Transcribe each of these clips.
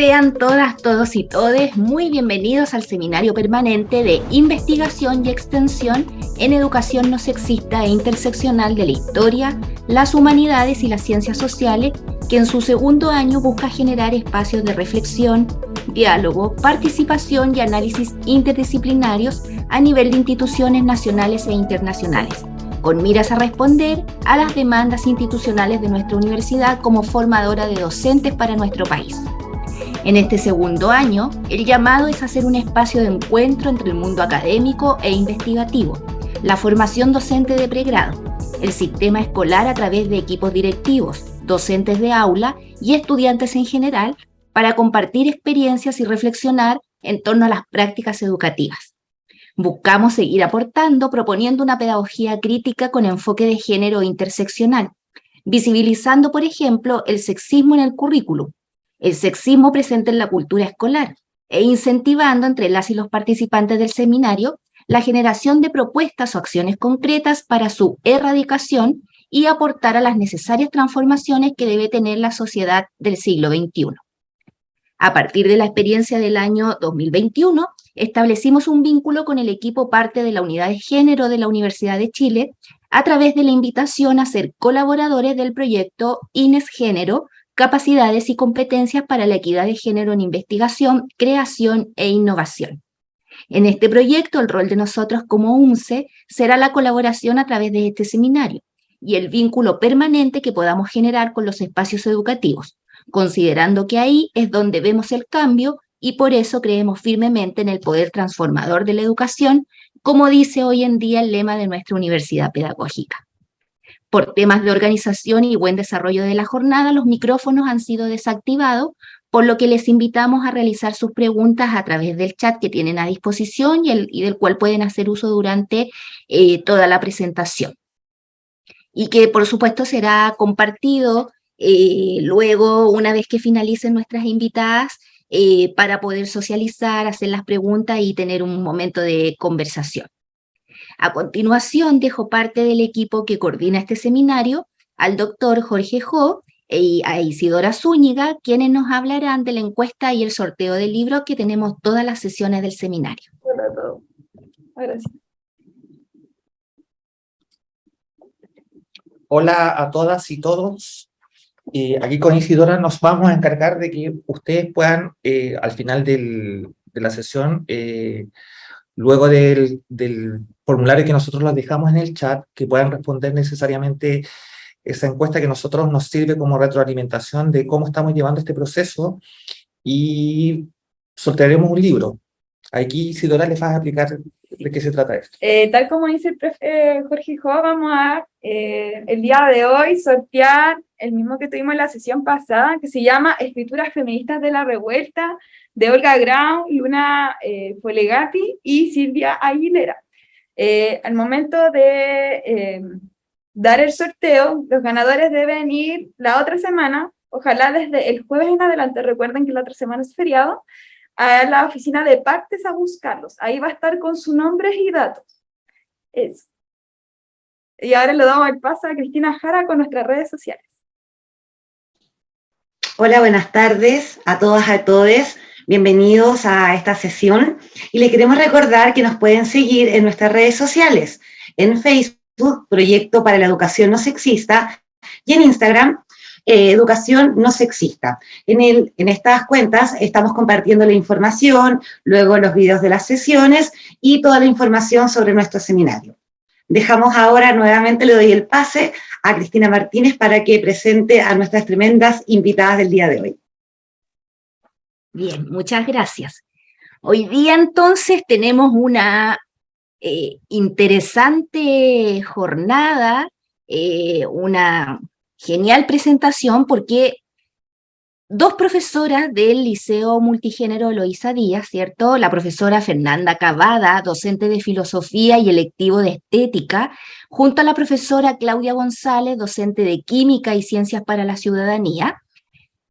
Sean todas, todos y todes muy bienvenidos al seminario permanente de investigación y extensión en educación no sexista e interseccional de la historia, las humanidades y las ciencias sociales, que en su segundo año busca generar espacios de reflexión, diálogo, participación y análisis interdisciplinarios a nivel de instituciones nacionales e internacionales, con miras a responder a las demandas institucionales de nuestra universidad como formadora de docentes para nuestro país. En este segundo año, el llamado es hacer un espacio de encuentro entre el mundo académico e investigativo, la formación docente de pregrado, el sistema escolar a través de equipos directivos, docentes de aula y estudiantes en general, para compartir experiencias y reflexionar en torno a las prácticas educativas. Buscamos seguir aportando, proponiendo una pedagogía crítica con enfoque de género interseccional, visibilizando, por ejemplo, el sexismo en el currículum, el sexismo presente en la cultura escolar e incentivando entre las y los participantes del seminario la generación de propuestas o acciones concretas para su erradicación y aportar a las necesarias transformaciones que debe tener la sociedad del siglo XXI. A partir de la experiencia del año 2021, establecimos un vínculo con el equipo parte de la Unidad de Género de la Universidad de Chile a través de la invitación a ser colaboradores del proyecto INES Género, Capacidades y Competencias para la Equidad de Género en Investigación, Creación e Innovación. En este proyecto, el rol de nosotros como UNCE será la colaboración a través de este seminario y el vínculo permanente que podamos generar con los espacios educativos, considerando que ahí es donde vemos el cambio y por eso creemos firmemente en el poder transformador de la educación, como dice hoy en día el lema de nuestra universidad pedagógica. Por temas de organización y buen desarrollo de la jornada, los micrófonos han sido desactivados, por lo que les invitamos a realizar sus preguntas a través del chat que tienen a disposición y del cual pueden hacer uso durante toda la presentación. Y que, por supuesto, será compartido luego, una vez que finalicen nuestras invitadas, para poder socializar, hacer las preguntas y tener un momento de conversación. A continuación, dejo parte del equipo que coordina este seminario al doctor Jorge Jo y a Isidora Zúñiga, quienes nos hablarán de la encuesta y el sorteo del libro que tenemos todas las sesiones del seminario. Hola a todos. Gracias. Hola a todas y todos. Aquí con Isidora nos vamos a encargar de que ustedes puedan, al final de la sesión, luego del formulario que nosotros les dejamos en el chat, que puedan responder necesariamente esa encuesta que a nosotros nos sirve como retroalimentación de cómo estamos llevando este proceso, y sortearemos un libro. Aquí, Isidora, les vas a explicar de qué se trata esto. Tal como dice el profe Jorge Jo, vamos a el día de hoy sortear el mismo que tuvimos en la sesión pasada, que se llama Escrituras Feministas de la Revuelta, de Olga Grau, Luna Folegati y Silvia Aguilera. Al momento de dar el sorteo, los ganadores deben ir la otra semana, ojalá desde el jueves en adelante, recuerden que la otra semana es feriado, a la oficina de partes a buscarlos. Ahí va a estar con sus nombres y datos. Eso. Y ahora le damos el paso a Cristina Jara con nuestras redes sociales. Hola, buenas tardes a todas, a todos. Bienvenidos a esta sesión. Y les queremos recordar que nos pueden seguir en nuestras redes sociales. En Facebook, Proyecto para la Educación No Sexista, y en Instagram, Educación No Sexista. En estas cuentas estamos compartiendo la información, luego los videos de las sesiones y toda la información sobre nuestro seminario. Dejamos ahora, nuevamente le doy el pase a Cristina Martínez para que presente a nuestras tremendas invitadas del día de hoy. Bien, muchas gracias. Hoy día entonces tenemos una interesante jornada, una genial presentación, porque dos profesoras del Liceo Multigénero Eloísa Díaz, ¿cierto? La profesora Fernanda Cavada, docente de Filosofía y electivo de Estética, junto a la profesora Claudia González, docente de Química y Ciencias para la Ciudadanía,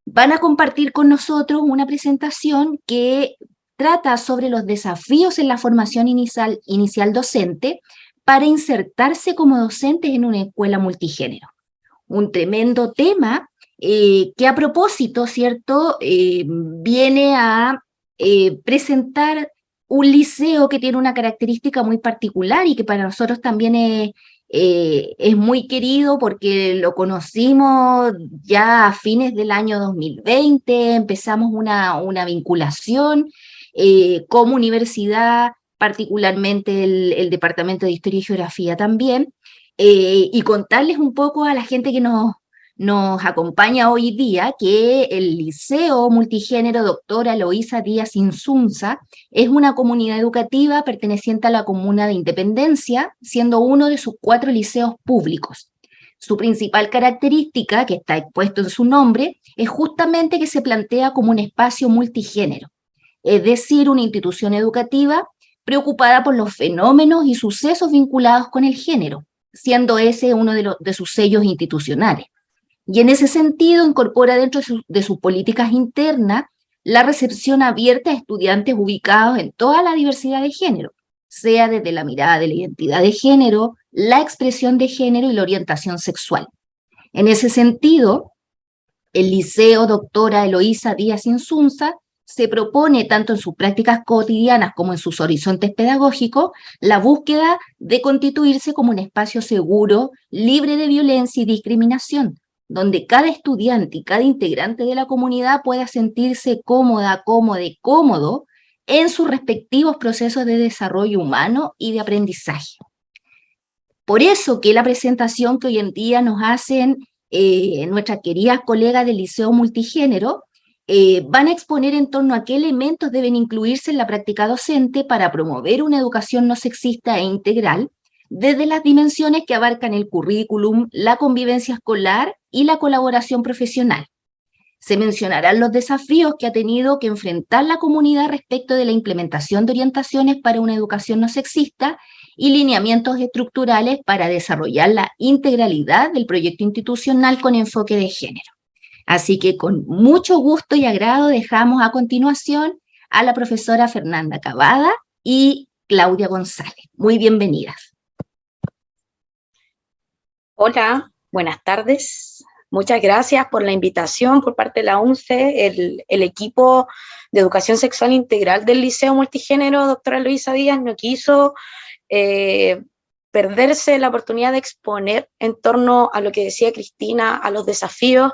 van a compartir con nosotros una presentación que trata sobre los desafíos en la formación inicial docente para insertarse como docentes en una escuela multigénero. Un tremendo tema que a propósito, ¿cierto?, viene a presentar un liceo que tiene una característica muy particular y que para nosotros también es muy querido porque lo conocimos ya a fines del año 2020, empezamos una vinculación como universidad, particularmente el Departamento de Historia y Geografía también, y contarles un poco a la gente que nos acompaña hoy día que el Liceo Multigénero Doctora Eloísa Díaz Insunza es una comunidad educativa perteneciente a la Comuna de Independencia, siendo uno de sus 4 liceos públicos. Su principal característica, que está expuesto en su nombre, es justamente que se plantea como un espacio multigénero, es decir, una institución educativa preocupada por los fenómenos y sucesos vinculados con el género, siendo ese uno de sus sellos institucionales. Y en ese sentido incorpora dentro de sus políticas internas la recepción abierta a estudiantes ubicados en toda la diversidad de género, sea desde la mirada de la identidad de género, la expresión de género y la orientación sexual. En ese sentido, el Liceo Doctora Eloísa Díaz Insunza se propone, tanto en sus prácticas cotidianas como en sus horizontes pedagógicos, la búsqueda de constituirse como un espacio seguro, libre de violencia y discriminación, donde cada estudiante y cada integrante de la comunidad pueda sentirse cómoda, cómodo y cómodo en sus respectivos procesos de desarrollo humano y de aprendizaje. Por eso que la presentación que hoy en día nos hacen nuestras queridas colegas del Liceo Multigénero van a exponer en torno a qué elementos deben incluirse en la práctica docente para promover una educación no sexista e integral, desde las dimensiones que abarcan el currículum, la convivencia escolar y la colaboración profesional. Se mencionarán los desafíos que ha tenido que enfrentar la comunidad respecto de la implementación de orientaciones para una educación no sexista y lineamientos estructurales para desarrollar la integralidad del proyecto institucional con enfoque de género. Así que con mucho gusto y agrado dejamos a continuación a la profesora Fernanda Cavada y Claudia González. Muy bienvenidas. Hola, buenas tardes. Muchas gracias por la invitación por parte de la UNCE, el equipo de educación sexual integral del Liceo Multigénero, doctora Eloísa Díaz, no quiso perderse la oportunidad de exponer en torno a lo que decía Cristina, a los desafíos,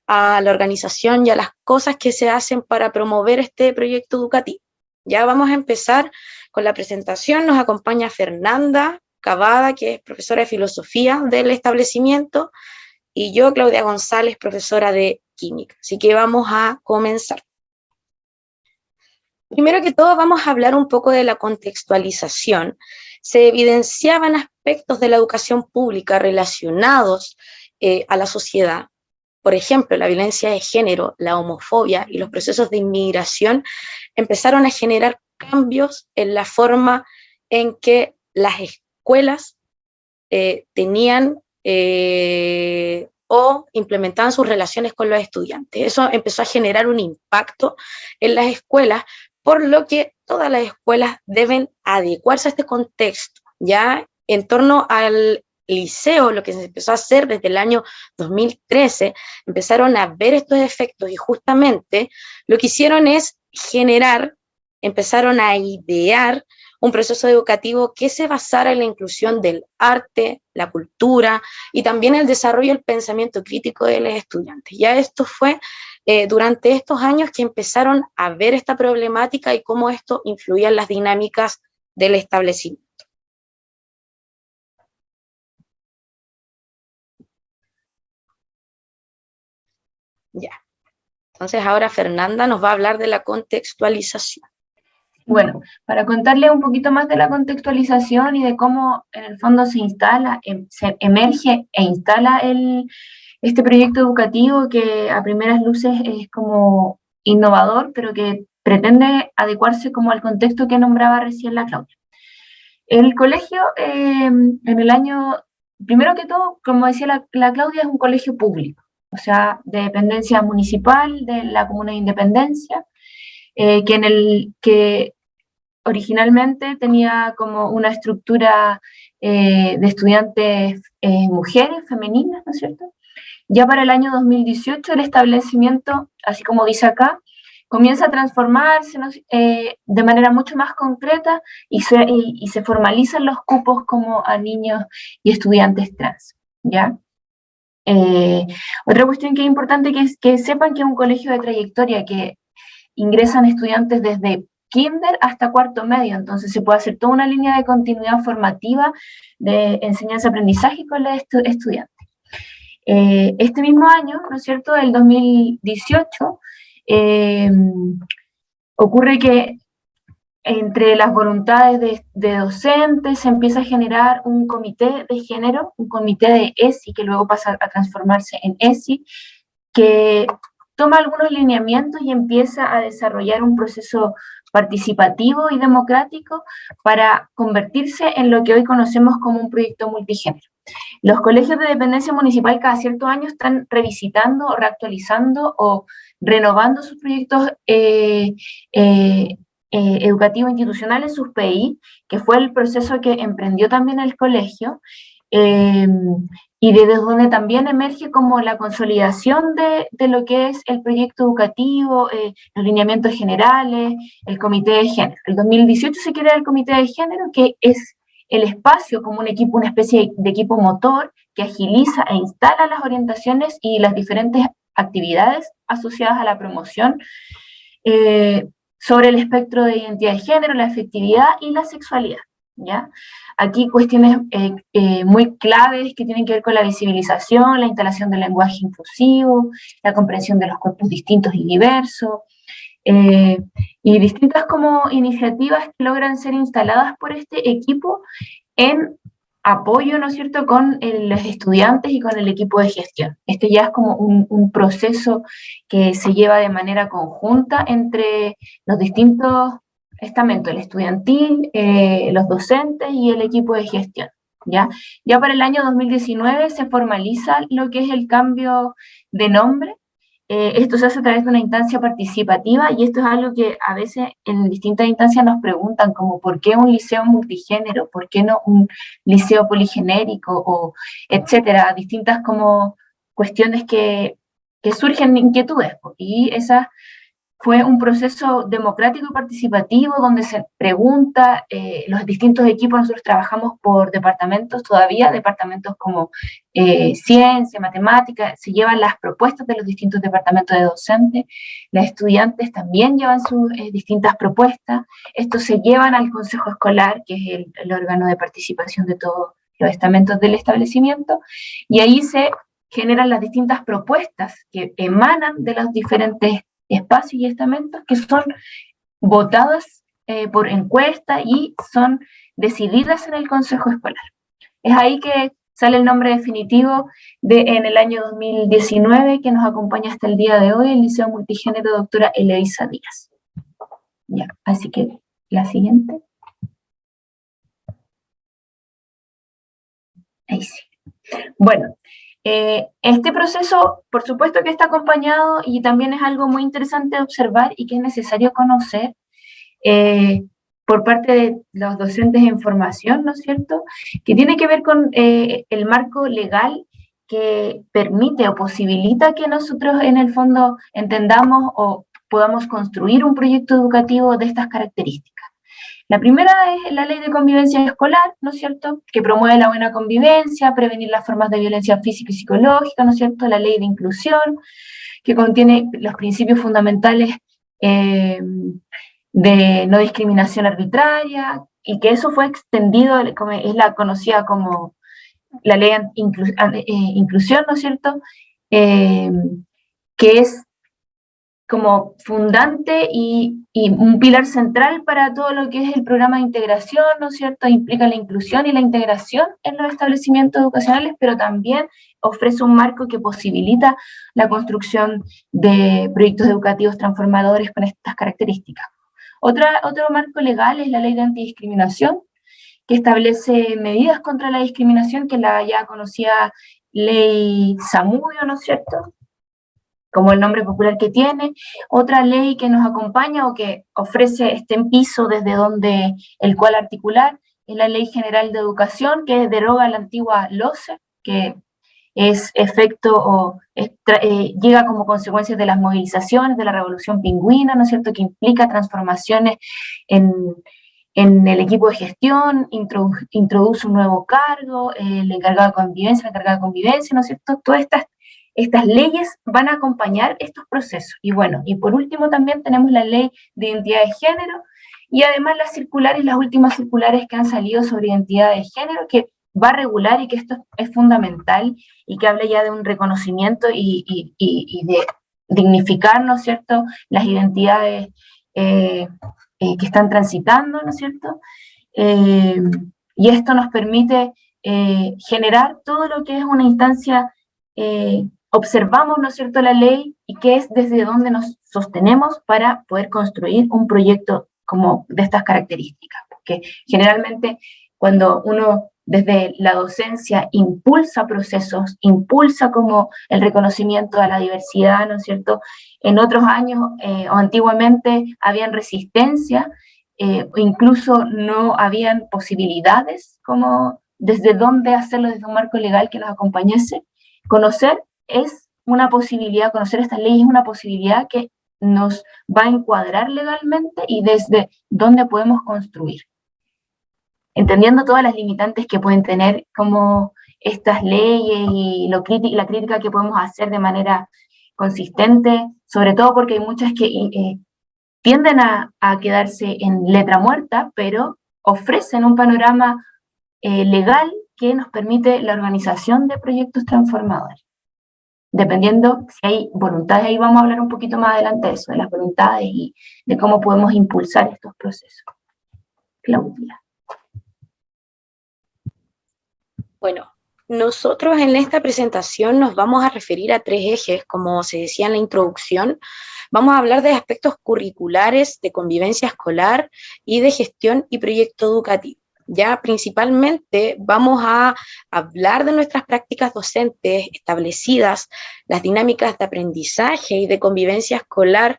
a la organización y a las cosas que se hacen para promover este proyecto educativo. Ya vamos a empezar con la presentación. Nos acompaña Fernanda Cavada, que es profesora de filosofía del establecimiento, y yo, Claudia González, profesora de química. Así que vamos a comenzar. Primero que todo, vamos a hablar un poco de la contextualización. Se evidenciaban aspectos de la educación pública relacionados a la sociedad. Por ejemplo, la violencia de género, la homofobia y los procesos de inmigración empezaron a generar cambios en la forma en que las escuelas tenían o implementaban sus relaciones con los estudiantes. Eso empezó a generar un impacto en las escuelas, por lo que todas las escuelas deben adecuarse a este contexto. Ya en torno al liceo, lo que se empezó a hacer desde el año 2013, empezaron a ver estos efectos y justamente lo que hicieron es empezaron a idear un proceso educativo que se basara en la inclusión del arte, la cultura y también el desarrollo del pensamiento crítico de los estudiantes. Ya esto fue durante estos años que empezaron a ver esta problemática y cómo esto influía en las dinámicas del establecimiento. Ya. Entonces ahora Fernanda nos va a hablar de la contextualización. Bueno, para contarles un poquito más de la contextualización y de cómo en el fondo se emerge e instala este proyecto educativo que a primeras luces es como innovador, pero que pretende adecuarse como al contexto que nombraba recién la Claudia. El colegio en el año, primero que todo, como decía la Claudia, es un colegio público, o sea, de dependencia municipal de la Comuna de Independencia, que originalmente tenía como una estructura de estudiantes mujeres, femeninas, ¿no es cierto? Ya para el año 2018 el establecimiento, así como dice acá, comienza a transformarse, ¿no? De manera mucho más concreta y se formalizan los cupos como a niños y estudiantes trans, ¿ya? Otra cuestión que es importante que sepan que es un colegio de trayectoria, que ingresan estudiantes desde kinder hasta cuarto medio, entonces se puede hacer toda una línea de continuidad formativa de enseñanza-aprendizaje con los estudiantes. Este mismo año, ¿no es cierto?, el 2018, ocurre que entre las voluntades de docentes se empieza a generar un comité de género, un comité de ESI, que luego pasa a transformarse en ESI, que toma algunos lineamientos y empieza a desarrollar un proceso participativo y democrático para convertirse en lo que hoy conocemos como un proyecto multigénero. Los colegios de dependencia municipal cada cierto año están revisitando, reactualizando o renovando sus proyectos educativos institucionales, sus PI, que fue el proceso que emprendió también el colegio, y desde donde también emerge como la consolidación de lo que es el proyecto educativo, los lineamientos generales, el comité de género. El 2018 se crea el comité de género, que es el espacio como un equipo, una especie de equipo motor que agiliza e instala las orientaciones y las diferentes actividades asociadas a la promoción sobre el espectro de identidad de género, la afectividad y la sexualidad, ¿ya? Aquí cuestiones muy claves que tienen que ver con la visibilización, la instalación del lenguaje inclusivo, la comprensión de los cuerpos distintos y diversos, y distintas como iniciativas que logran ser instaladas por este equipo en apoyo, ¿no es cierto?, con los estudiantes y con el equipo de gestión. Este ya es como un proceso que se lleva de manera conjunta entre los distintos estamentos, el estudiantil, los docentes y el equipo de gestión, ¿ya? Ya para el año 2019 se formaliza lo que es el cambio de nombre. Esto se hace a través de una instancia participativa y esto es algo que a veces en distintas instancias nos preguntan, como ¿por qué un liceo multigénero? ¿Por qué no un liceo poligenérico? O etcétera, distintas como cuestiones que surgen inquietudes. Y esa fue un proceso democrático y participativo donde se pregunta, los distintos equipos, nosotros trabajamos por departamentos todavía, departamentos como ciencia, matemática, se llevan las propuestas de los distintos departamentos de docentes, los estudiantes también llevan sus distintas propuestas, estos se llevan al consejo escolar, que es el órgano de participación de todos los estamentos del establecimiento, y ahí se generan las distintas propuestas que emanan de los diferentes espacios y estamentos que son votadas por encuesta y son decididas en el consejo escolar. Es ahí que sale el nombre definitivo en el año 2019 que nos acompaña hasta el día de hoy, el Liceo Multigénero Doctora Eloisa Díaz. Ya, así que la siguiente. Ahí sí. Bueno, este proceso, por supuesto que está acompañado y también es algo muy interesante de observar y que es necesario conocer por parte de los docentes en formación, ¿no es cierto?, que tiene que ver con el marco legal que permite o posibilita que nosotros en el fondo entendamos o podamos construir un proyecto educativo de estas características. La primera es la Ley de Convivencia Escolar, ¿no es cierto?, que promueve la buena convivencia, prevenir las formas de violencia física y psicológica, ¿no es cierto?, la Ley de Inclusión, que contiene los principios fundamentales de no discriminación arbitraria, y que eso fue extendido, es la conocida como la Ley de Inclusión, ¿no es cierto?, que es como fundante y un pilar central para todo lo que es el programa de integración, ¿no es cierto? Implica la inclusión y la integración en los establecimientos educacionales, pero también ofrece un marco que posibilita la construcción de proyectos educativos transformadores con estas características. Otro marco legal es la Ley de Antidiscriminación, que establece medidas contra la discriminación, que es la ya conocida Ley Zamudio, ¿no es cierto?, como el nombre popular que tiene. Otra ley que nos acompaña o que ofrece este piso desde donde el cual articular es la Ley General de Educación, que deroga la antigua LOCE, que es efecto o llega como consecuencia de las movilizaciones de la Revolución Pingüina, ¿no es cierto?, que implica transformaciones en el equipo de gestión, introduce un nuevo cargo, el encargado de convivencia, la encargada de convivencia, ¿no es cierto? Todas estas leyes van a acompañar estos procesos. Y bueno, y por último también tenemos la ley de identidad de género, y además las últimas circulares que han salido sobre identidad de género, que va a regular, y que esto es fundamental, y que habla ya de un reconocimiento y de dignificar, ¿no es cierto?, las identidades que están transitando, ¿no es cierto? Y esto nos permite generar todo lo que es una instancia, observamos, ¿no es cierto?, la ley, y que es desde donde nos sostenemos para poder construir un proyecto como de estas características, porque generalmente cuando uno desde la docencia impulsa procesos, impulsa como el reconocimiento a la diversidad, ¿no es cierto? En otros años o antiguamente habían resistencia, incluso no habían posibilidades como desde dónde hacerlo, desde un marco legal que nos acompañase. Conocer es una posibilidad, conocer estas leyes es una posibilidad que nos va a encuadrar legalmente y desde dónde podemos construir. Entendiendo todas las limitantes que pueden tener como estas leyes y la crítica que podemos hacer de manera consistente, sobre todo porque hay muchas que tienden a quedarse en letra muerta, pero ofrecen un panorama legal que nos permite la organización de proyectos transformadores. Dependiendo si hay voluntades, ahí vamos a hablar un poquito más adelante de eso, de las voluntades y de cómo podemos impulsar estos procesos. Claudia. Bueno, nosotros en esta presentación nos vamos a referir a 3 ejes, como se decía en la introducción. Vamos a hablar de aspectos curriculares, de convivencia escolar y de gestión y proyecto educativo. Ya principalmente vamos a hablar de nuestras prácticas docentes establecidas, las dinámicas de aprendizaje y de convivencia escolar,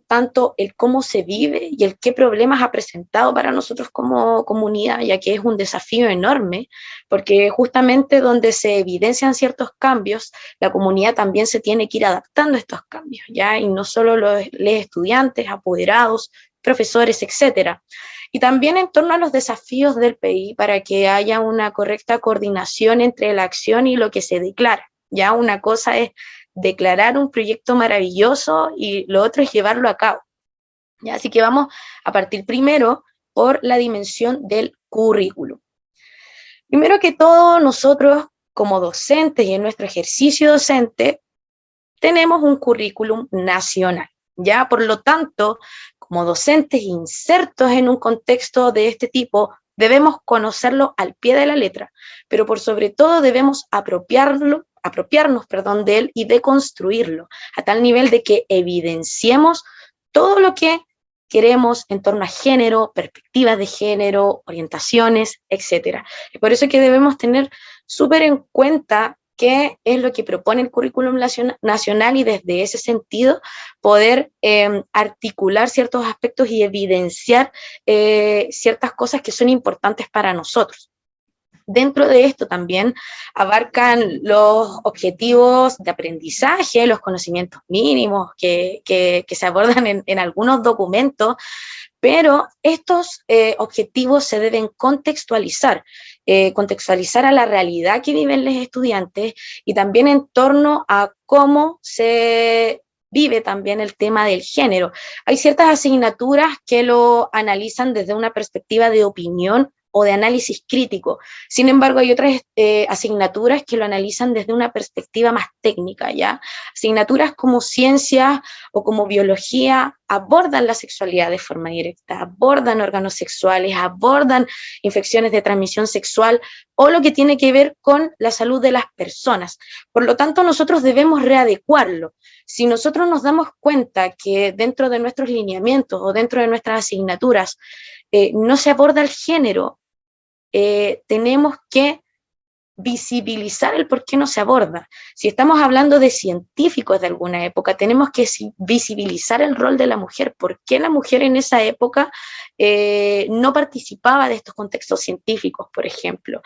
tanto el cómo se vive y el qué problemas ha presentado para nosotros como comunidad, ya que es un desafío enorme, porque justamente donde se evidencian ciertos cambios, la comunidad también se tiene que ir adaptando a estos cambios, ¿ya? Y no solo los estudiantes, apoderados, profesores, etcétera. Y también en torno a los desafíos del PI para que haya una correcta coordinación entre la acción y lo que se declara. Ya una cosa es declarar un proyecto maravilloso y lo otro es llevarlo a cabo. ¿Ya? Así que vamos a partir primero por la dimensión del currículum. Primero que todo, nosotros como docentes y en nuestro ejercicio docente tenemos un currículum nacional. ¿Ya? Por lo tanto, como docentes insertos en un contexto de este tipo, debemos conocerlo al pie de la letra, pero por sobre todo debemos apropiarnos de él y deconstruirlo, a tal nivel de que evidenciemos todo lo que queremos en torno a género, perspectivas de género, orientaciones, etc. Es por eso que debemos tener súper en cuenta qué es lo que propone el currículum nacional y desde ese sentido poder articular ciertos aspectos y evidenciar ciertas cosas que son importantes para nosotros. Dentro de esto también abarcan los objetivos de aprendizaje, los conocimientos mínimos que se abordan en algunos documentos, pero estos objetivos se deben contextualizar a la realidad que viven los estudiantes y también en torno a cómo se vive también el tema del género. Hay ciertas asignaturas que lo analizan desde una perspectiva de opinión o de análisis crítico. Sin embargo, hay otras asignaturas que lo analizan desde una perspectiva más técnica, ¿ya? Asignaturas como ciencias o como biología abordan la sexualidad de forma directa, abordan órganos sexuales, abordan infecciones de transmisión sexual o lo que tiene que ver con la salud de las personas. Por lo tanto, nosotros debemos readecuarlo. Si nosotros nos damos cuenta que dentro de nuestros lineamientos o dentro de nuestras asignaturas no se aborda el género, tenemos que visibilizar el por qué no se aborda. Si estamos hablando de científicos de alguna época, tenemos que visibilizar el rol de la mujer. ¿Por qué la mujer en esa época no participaba de estos contextos científicos, por ejemplo?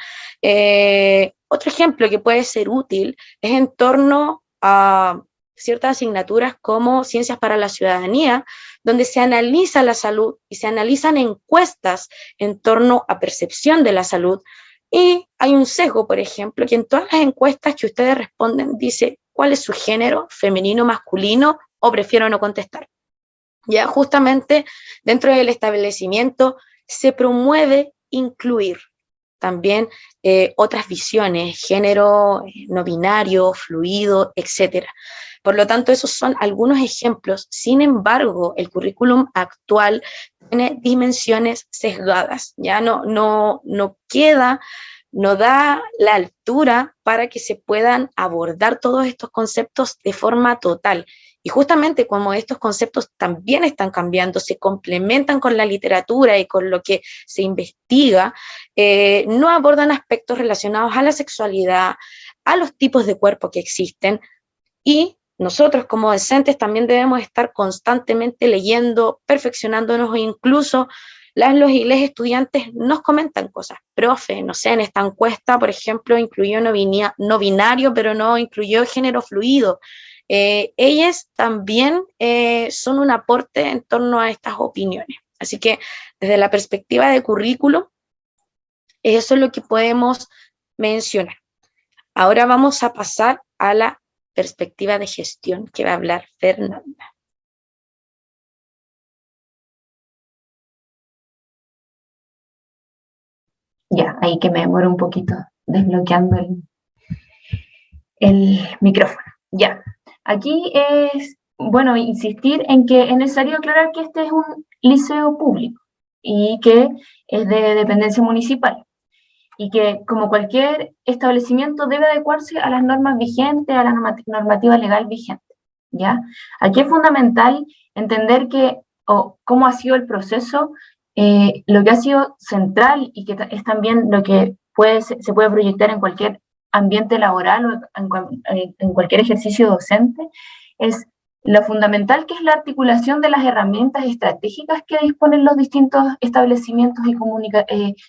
Otro ejemplo que puede ser útil es en torno a ciertas asignaturas como Ciencias para la Ciudadanía, donde se analiza la salud y se analizan encuestas en torno a percepción de la salud. Y hay un sesgo, por ejemplo, que en todas las encuestas que ustedes responden dice cuál es su género, femenino, masculino, o prefiero no contestar. Ya justamente dentro del establecimiento se promueve incluir también otras visiones, género no binario, fluido, etc. Por lo tanto, esos son algunos ejemplos. Sin embargo, el currículum actual tiene dimensiones sesgadas, ya no queda, no da la altura para que se puedan abordar todos estos conceptos de forma total. Y justamente como estos conceptos también están cambiando, se complementan con la literatura y con lo que se investiga, no abordan aspectos relacionados a la sexualidad, a los tipos de cuerpo que existen, y nosotros como docentes también debemos estar constantemente leyendo, perfeccionándonos, e incluso los y les estudiantes nos comentan cosas. Profe, no sé, en esta encuesta, por ejemplo, incluyó no binario, pero no incluyó género fluido. Ellas también son un aporte en torno a estas opiniones. Así que desde la perspectiva de currículo, eso es lo que podemos mencionar. Ahora vamos a pasar a la perspectiva de gestión que va a hablar Fernanda. Ya, ahí que me demoro un poquito desbloqueando el micrófono. Ya, aquí es, bueno, insistir en que es necesario aclarar que este es un liceo público y que es de dependencia municipal y que, como cualquier establecimiento, debe adecuarse a las normas vigentes, a la normativa legal vigente, ¿ya? Aquí es fundamental entender que, cómo ha sido el proceso, lo que ha sido central y que es también lo que se puede proyectar en cualquier ambiente laboral o en cualquier ejercicio docente, es lo fundamental que es la articulación de las herramientas estratégicas que disponen los distintos establecimientos y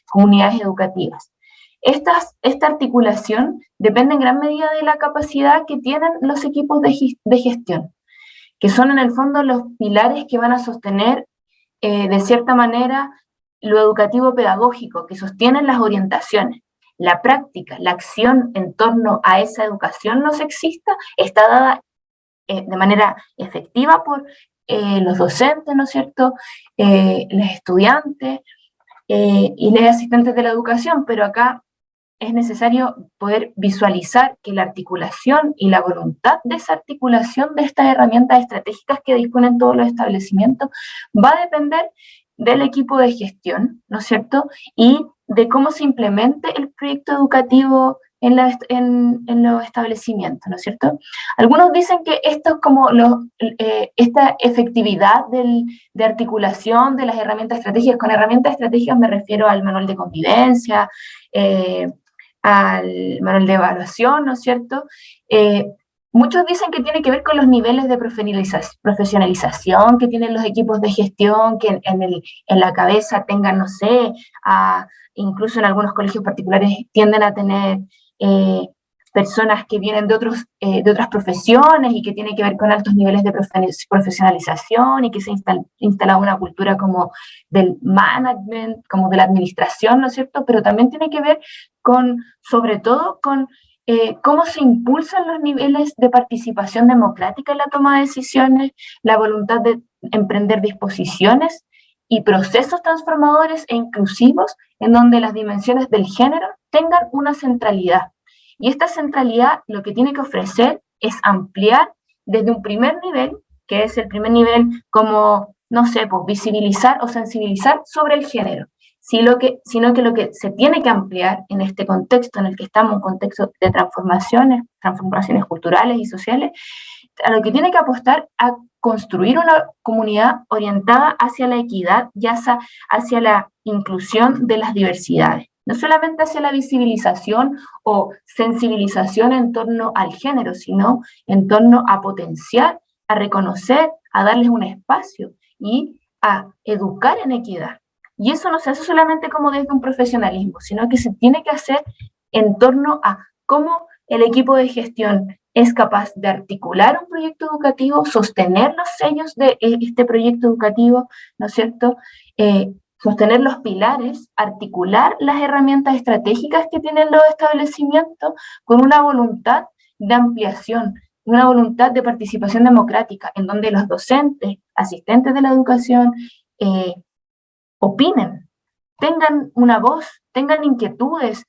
comunidades educativas. Esta articulación depende en gran medida de la capacidad que tienen los equipos de gestión, que son en el fondo los pilares que van a sostener de cierta manera lo educativo pedagógico, que sostienen las orientaciones. La práctica, la acción en torno a esa educación no sexista está dada de manera efectiva por los docentes, ¿no es cierto?, los estudiantes y los asistentes de la educación, pero acá es necesario poder visualizar que la articulación y la voluntad de esa articulación de estas herramientas estratégicas que disponen todos los establecimientos va a depender del equipo de gestión, ¿no es cierto?, y de cómo se implemente el proyecto educativo en los establecimientos, ¿no es cierto? Algunos dicen que esto es como esta efectividad de articulación de las herramientas estratégicas. Con herramientas estratégicas me refiero al manual de convivencia, al manual de evaluación, ¿no es cierto? Muchos dicen que tiene que ver con los niveles de profesionalización que tienen los equipos de gestión, que en la cabeza tengan, no sé, incluso en algunos colegios particulares tienden a tener personas que vienen de otras profesiones y que tienen que ver con altos niveles de profesionalización y que se instala una cultura como del management, como de la administración, ¿no es cierto? Pero también tiene que ver sobre todo con cómo se impulsan los niveles de participación democrática en la toma de decisiones, la voluntad de emprender disposiciones y procesos transformadores e inclusivos en donde las dimensiones del género tengan una centralidad. Y esta centralidad lo que tiene que ofrecer es ampliar desde un primer nivel, que es el primer nivel como, no sé, pues visibilizar o sensibilizar sobre el género, sino que lo que se tiene que ampliar en este contexto en el que estamos, un contexto de transformaciones culturales y sociales, a lo que tiene que apostar a construir una comunidad orientada hacia la equidad y hacia la inclusión de las diversidades, no solamente hacia la visibilización o sensibilización en torno al género, sino en torno a potenciar, a reconocer, a darles un espacio y a educar en equidad. Y eso no se hace solamente como desde un profesionalismo, sino que se tiene que hacer en torno a cómo el equipo de gestión es capaz de articular un proyecto educativo, sostener los sellos de este proyecto educativo, ¿no es cierto? Sostener los pilares, articular las herramientas estratégicas que tienen los establecimientos con una voluntad de ampliación, una voluntad de participación democrática, en donde los docentes, asistentes de la educación, opinen, tengan una voz, tengan inquietudes,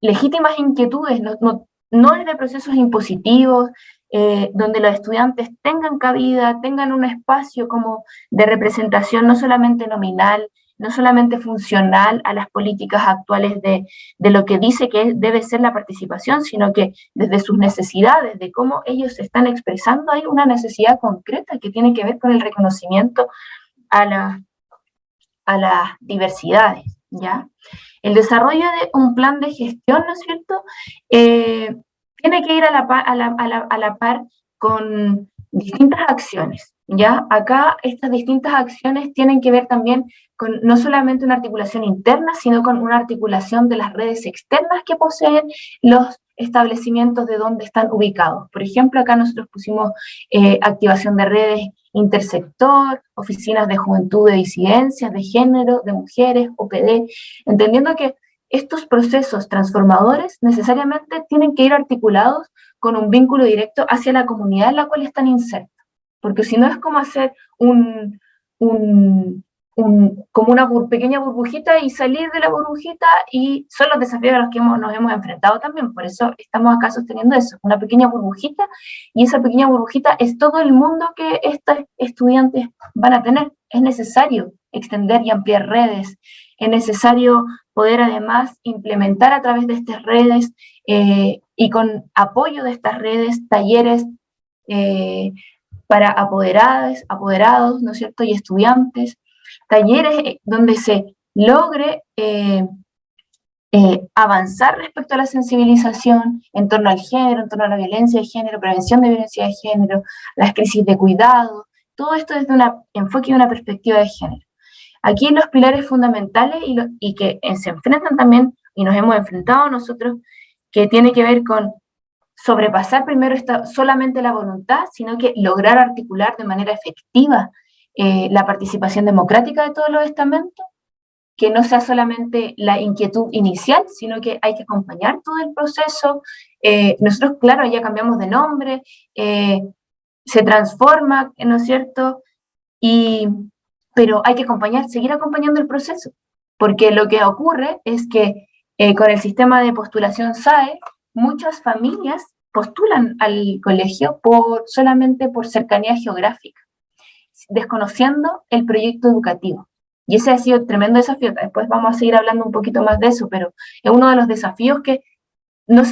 legítimas inquietudes, no es de procesos impositivos, donde los estudiantes tengan cabida, tengan un espacio como de representación no solamente nominal, no solamente funcional a las políticas actuales de lo que dice que debe ser la participación, sino que desde sus necesidades, de cómo ellos se están expresando, hay una necesidad concreta que tiene que ver con el reconocimiento a las diversidades, ¿ya? El desarrollo de un plan de gestión, ¿no es cierto?, tiene que ir a la par con distintas acciones, ¿ya? Acá estas distintas acciones tienen que ver también con no solamente una articulación interna, sino con una articulación de las redes externas que poseen los establecimientos de donde están ubicados. Por ejemplo, acá nosotros pusimos activación de redes intersector, oficinas de juventud, de disidencias, de género, de mujeres, OPD, entendiendo que estos procesos transformadores necesariamente tienen que ir articulados con un vínculo directo hacia la comunidad en la cual están insertos, porque si no es como hacer como una pequeña burbujita y salir de la burbujita, y son los desafíos a los que nos hemos enfrentado también, por eso estamos acá sosteniendo eso, una pequeña burbujita, y esa pequeña burbujita es todo el mundo que estos estudiantes van a tener. Es necesario extender y ampliar redes, es necesario poder además implementar a través de estas redes y con apoyo de estas redes, talleres para apoderados, ¿no es cierto?, y estudiantes, talleres donde se logre avanzar respecto a la sensibilización en torno al género, en torno a la violencia de género, prevención de violencia de género, las crisis de cuidado, todo esto desde un enfoque y una perspectiva de género. Aquí los pilares fundamentales y que se enfrentan también, y nos hemos enfrentado nosotros, que tiene que ver con sobrepasar primero solamente la voluntad, sino que lograr articular de manera efectiva la participación democrática de todos los estamentos, que no sea solamente la inquietud inicial, sino que hay que acompañar todo el proceso. Nosotros, claro, ya cambiamos de nombre, se transforma, ¿no es cierto?, pero hay que seguir acompañando el proceso, porque lo que ocurre es que con el sistema de postulación SAE, muchas familias postulan al colegio solamente por cercanía geográfica, desconociendo el proyecto educativo. Y ese ha sido un tremendo desafío. Después vamos a seguir hablando un poquito más de eso, pero es uno de los desafíos que no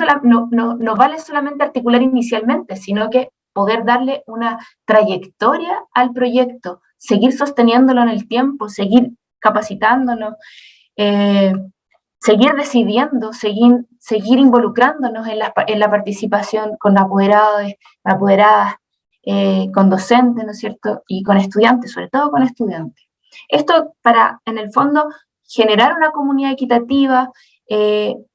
vale solamente articular inicialmente, sino que poder darle una trayectoria al proyecto, seguir sosteniéndolo en el tiempo, seguir capacitándonos, seguir decidiendo, seguir involucrándonos en la participación con apoderados, apoderadas, con docentes, ¿no es cierto?, y con estudiantes, sobre todo con estudiantes. Esto para, en el fondo, generar una comunidad equitativa,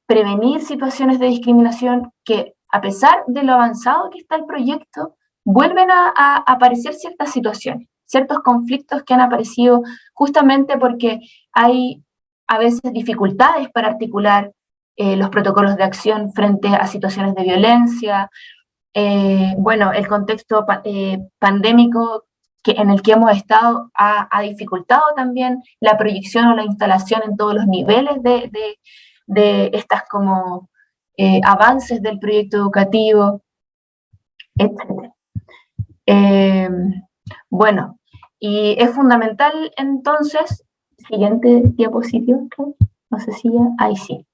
prevenir situaciones de discriminación que, a pesar de lo avanzado que está el proyecto, vuelven a aparecer ciertas situaciones, ciertos conflictos que han aparecido justamente porque hay a veces dificultades para articular los protocolos de acción frente a situaciones de violencia. Bueno, el contexto pandémico en el que hemos estado ha dificultado también la proyección o la instalación en todos los niveles de estas como avances del proyecto educativo, etc. Bueno, y es fundamental entonces, siguiente diapositiva, no sé si ya, ahí sí.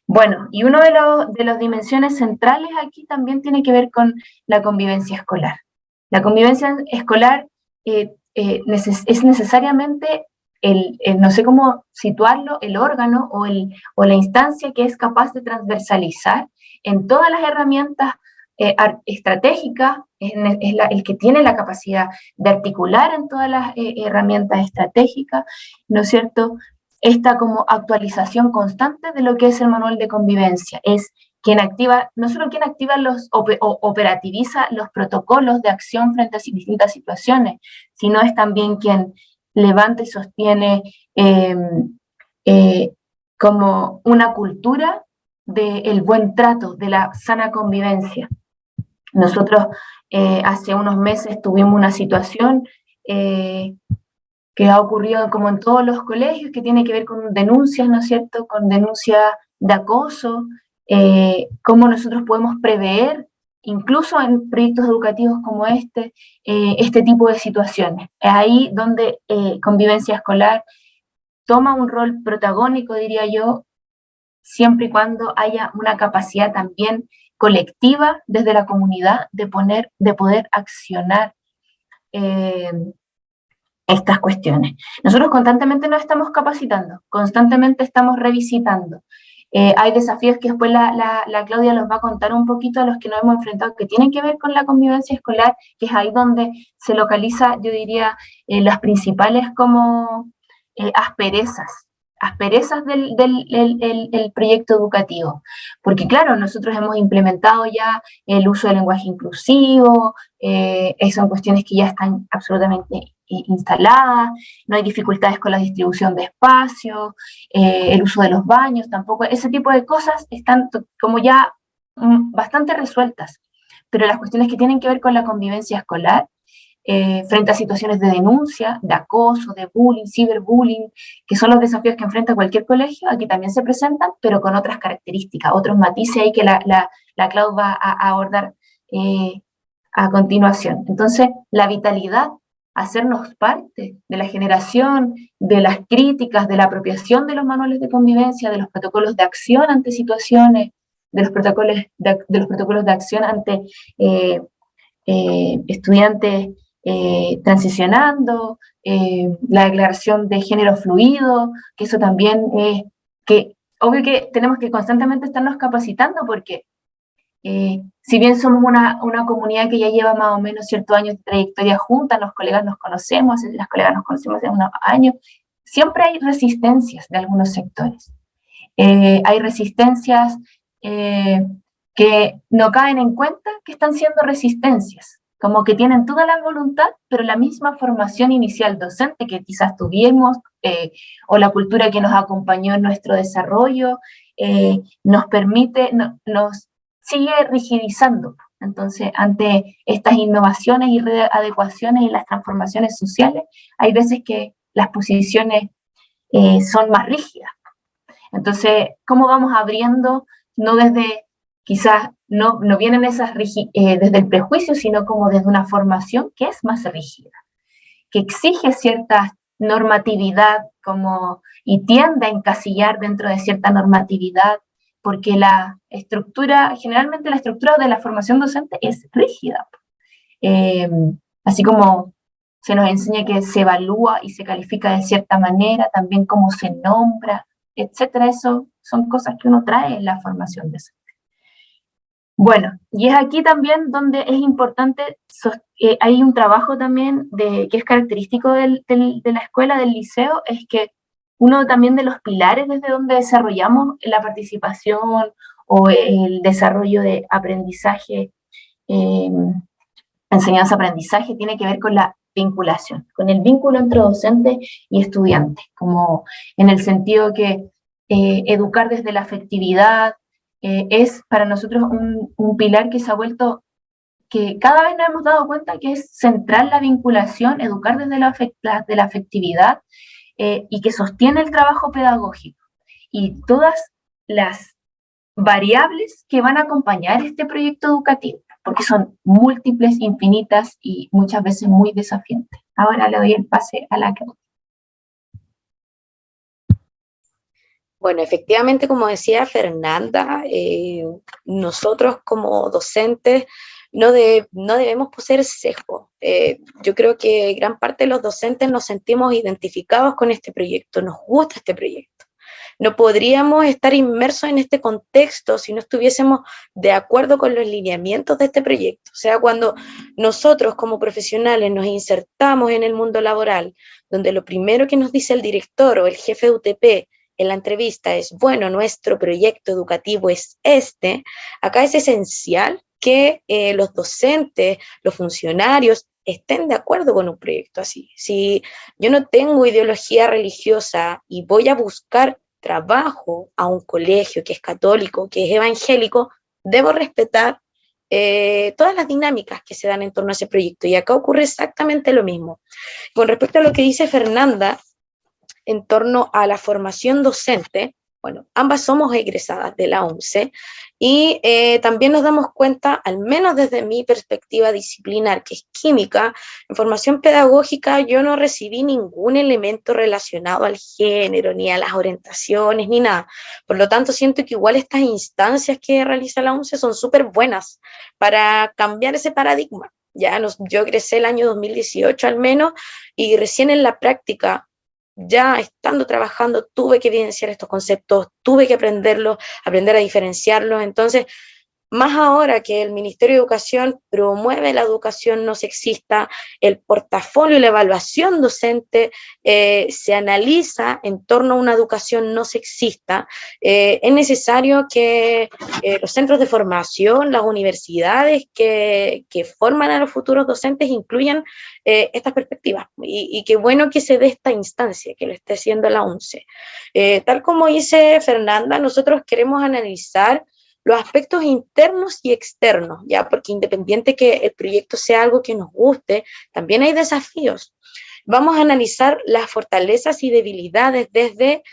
Bueno, y uno de las dimensiones centrales aquí también tiene que ver con la convivencia escolar. La convivencia escolar es necesariamente no sé cómo situarlo, el órgano o la instancia que es capaz de transversalizar en todas las herramientas estratégicas, el que tiene la capacidad de articular en todas las herramientas estratégicas, ¿no es cierto? Esta como actualización constante de lo que es el manual de convivencia, es quien activa, no solo quien activa operativiza los protocolos de acción frente a distintas situaciones, sino es también quien levanta y sostiene como una cultura del buen trato, de la sana convivencia. Nosotros hace unos meses tuvimos una situación que ha ocurrido como en todos los colegios, que tiene que ver con denuncias, ¿no es cierto?, con denuncias de acoso, cómo nosotros podemos prever, incluso en proyectos educativos como este tipo de situaciones. Es ahí donde convivencia escolar toma un rol protagónico, diría yo, siempre y cuando haya una capacidad también colectiva desde la comunidad de poder accionar estas cuestiones. Nosotros constantemente nos estamos capacitando, constantemente estamos revisitando. Hay desafíos que después la Claudia los va a contar un poquito a los que nos hemos enfrentado, que tienen que ver con la convivencia escolar, que es ahí donde se localiza, yo diría, las principales como asperezas del proyecto educativo. Porque claro, nosotros hemos implementado ya el uso del lenguaje inclusivo, son cuestiones que ya están absolutamente instaladas, no hay dificultades con la distribución de espacios, el uso de los baños tampoco, ese tipo de cosas están como ya bastante resueltas, pero las cuestiones que tienen que ver con la convivencia escolar, frente a situaciones de denuncia, de acoso, de bullying, ciberbullying, que son los desafíos que enfrenta cualquier colegio, aquí también se presentan, pero con otras características, otros matices ahí que la Clau va a abordar a continuación. Entonces, la vitalidad, hacernos parte de la generación, de las críticas, de la apropiación de los manuales de convivencia, de los protocolos de acción ante situaciones, de los protocolos de acción ante estudiantes transicionando, la declaración de género fluido, que eso también es, que obvio que tenemos que constantemente estarnos capacitando porque si bien somos una comunidad que ya lleva más o menos ciertos años de trayectoria juntas, los colegas nos conocemos, las colegas nos conocemos hace unos años, siempre hay resistencias de algunos sectores. Hay resistencias que no caen en cuenta que están siendo resistencias, como que tienen toda la voluntad, pero la misma formación inicial docente que quizás tuvimos, o la cultura que nos acompañó en nuestro desarrollo, nos permite, nos sigue rigidizando. Entonces, ante estas innovaciones y readecuaciones y las transformaciones sociales, hay veces que las posiciones son más rígidas. Entonces, ¿cómo vamos abriendo? No desde, quizás, no vienen esas desde el prejuicio, sino como desde una formación que es más rígida, que exige cierta normatividad y tiende a encasillar dentro de cierta normatividad, porque generalmente la estructura de la formación docente es rígida. Así como se nos enseña que se evalúa y se califica de cierta manera, también cómo se nombra, etcétera. Eso son cosas que uno trae en la formación docente. Bueno, y es aquí también donde es importante, hay un trabajo también que es característico de la escuela, del liceo, es que uno también de los pilares desde donde desarrollamos la participación o el desarrollo de aprendizaje, enseñanza-aprendizaje, tiene que ver con la vinculación, con el vínculo entre docente y estudiante, como en el sentido que educar desde la afectividad es para nosotros un pilar que se ha vuelto, que cada vez nos hemos dado cuenta que es central la vinculación, educar desde la afectividad, y que sostiene el trabajo pedagógico y todas las variables que van a acompañar este proyecto educativo, porque son múltiples, infinitas y muchas veces muy desafiantes. Ahora le doy el pase a la Claudia. Bueno, efectivamente, como decía Fernanda, nosotros como docentes no debemos poseer sesgo. Yo creo que gran parte de los docentes nos sentimos identificados con este proyecto, nos gusta este proyecto. No podríamos estar inmersos en este contexto si no estuviésemos de acuerdo con los lineamientos de este proyecto. O sea, cuando nosotros como profesionales nos insertamos en el mundo laboral, donde lo primero que nos dice el director o el jefe de UTP en la entrevista es, bueno, nuestro proyecto educativo es este, acá es esencial que los docentes, los funcionarios, estén de acuerdo con un proyecto así. Si yo no tengo ideología religiosa y voy a buscar trabajo a un colegio que es católico, que es evangélico, debo respetar todas las dinámicas que se dan en torno a ese proyecto. Y acá ocurre exactamente lo mismo. Con respecto a lo que dice Fernanda, en torno a la formación docente, bueno, ambas somos egresadas de la UNCE y también nos damos cuenta, al menos desde mi perspectiva disciplinar, que es química, en formación pedagógica yo no recibí ningún elemento relacionado al género, ni a las orientaciones, ni nada. Por lo tanto, siento que igual estas instancias que realiza la UNCE son súper buenas para cambiar ese paradigma. Yo egresé el año 2018 al menos, y recién en la práctica, ya estando trabajando, tuve que evidenciar estos conceptos, tuve que aprenderlos, aprender a diferenciarlos. Entonces, más ahora que el Ministerio de Educación promueve la educación no sexista, el portafolio y la evaluación docente se analiza en torno a una educación no sexista, es necesario que los centros de formación, las universidades que forman a los futuros docentes incluyan estas perspectivas. Y qué bueno que se dé esta instancia, que lo esté haciendo la UNCE. Tal como dice Fernanda, nosotros queremos analizar los aspectos internos y externos, ya, porque independiente que el proyecto sea algo que nos guste, también hay desafíos. Vamos a analizar las fortalezas y debilidades desde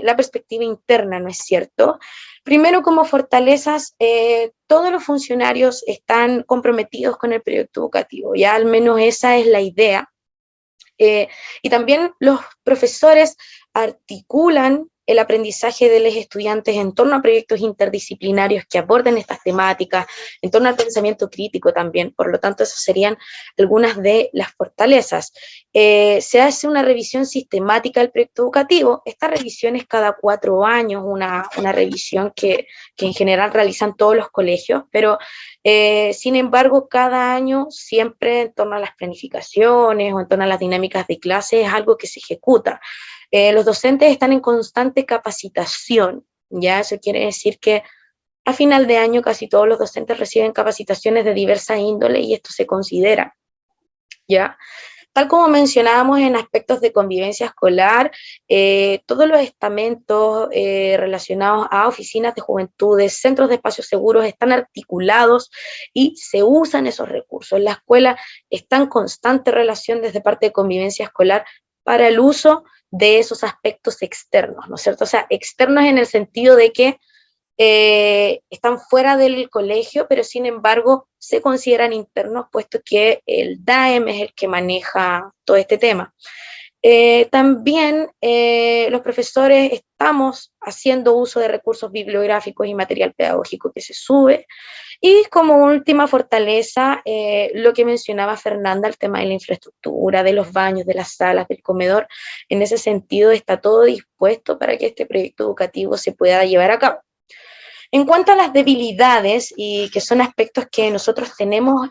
la perspectiva interna, ¿no es cierto? Primero, como fortalezas, todos los funcionarios están comprometidos con el proyecto educativo, ya al menos esa es la idea. Y también los profesores articulan el aprendizaje de los estudiantes en torno a proyectos interdisciplinarios que aborden estas temáticas, en torno al pensamiento crítico también. Por lo tanto, esas serían algunas de las fortalezas. Se hace una revisión sistemática del proyecto educativo. Esta revisión es cada 4 años, una revisión que en general realizan todos los colegios, pero sin embargo, cada año siempre en torno a las planificaciones o en torno a las dinámicas de clase es algo que se ejecuta. Los docentes están en constante capacitación, ¿ya? Eso quiere decir que a final de año casi todos los docentes reciben capacitaciones de diversa índole y esto se considera, ¿ya? Tal como mencionábamos en aspectos de convivencia escolar, todos los estamentos relacionados a oficinas de juventudes, centros de espacios seguros están articulados y se usan esos recursos. La escuela está en constante relación desde parte de convivencia escolar para el uso de esos aspectos externos, ¿no es cierto? O sea, externos en el sentido de que están fuera del colegio, pero sin embargo se consideran internos, puesto que el DAEM es el que maneja todo este tema. También los profesores estamos haciendo uso de recursos bibliográficos y material pedagógico que se sube. Y como última fortaleza, lo que mencionaba Fernanda, el tema de la infraestructura, de los baños, de las salas, del comedor. En ese sentido está todo dispuesto para que este proyecto educativo se pueda llevar a cabo. En cuanto a las debilidades, y que son aspectos que nosotros tenemos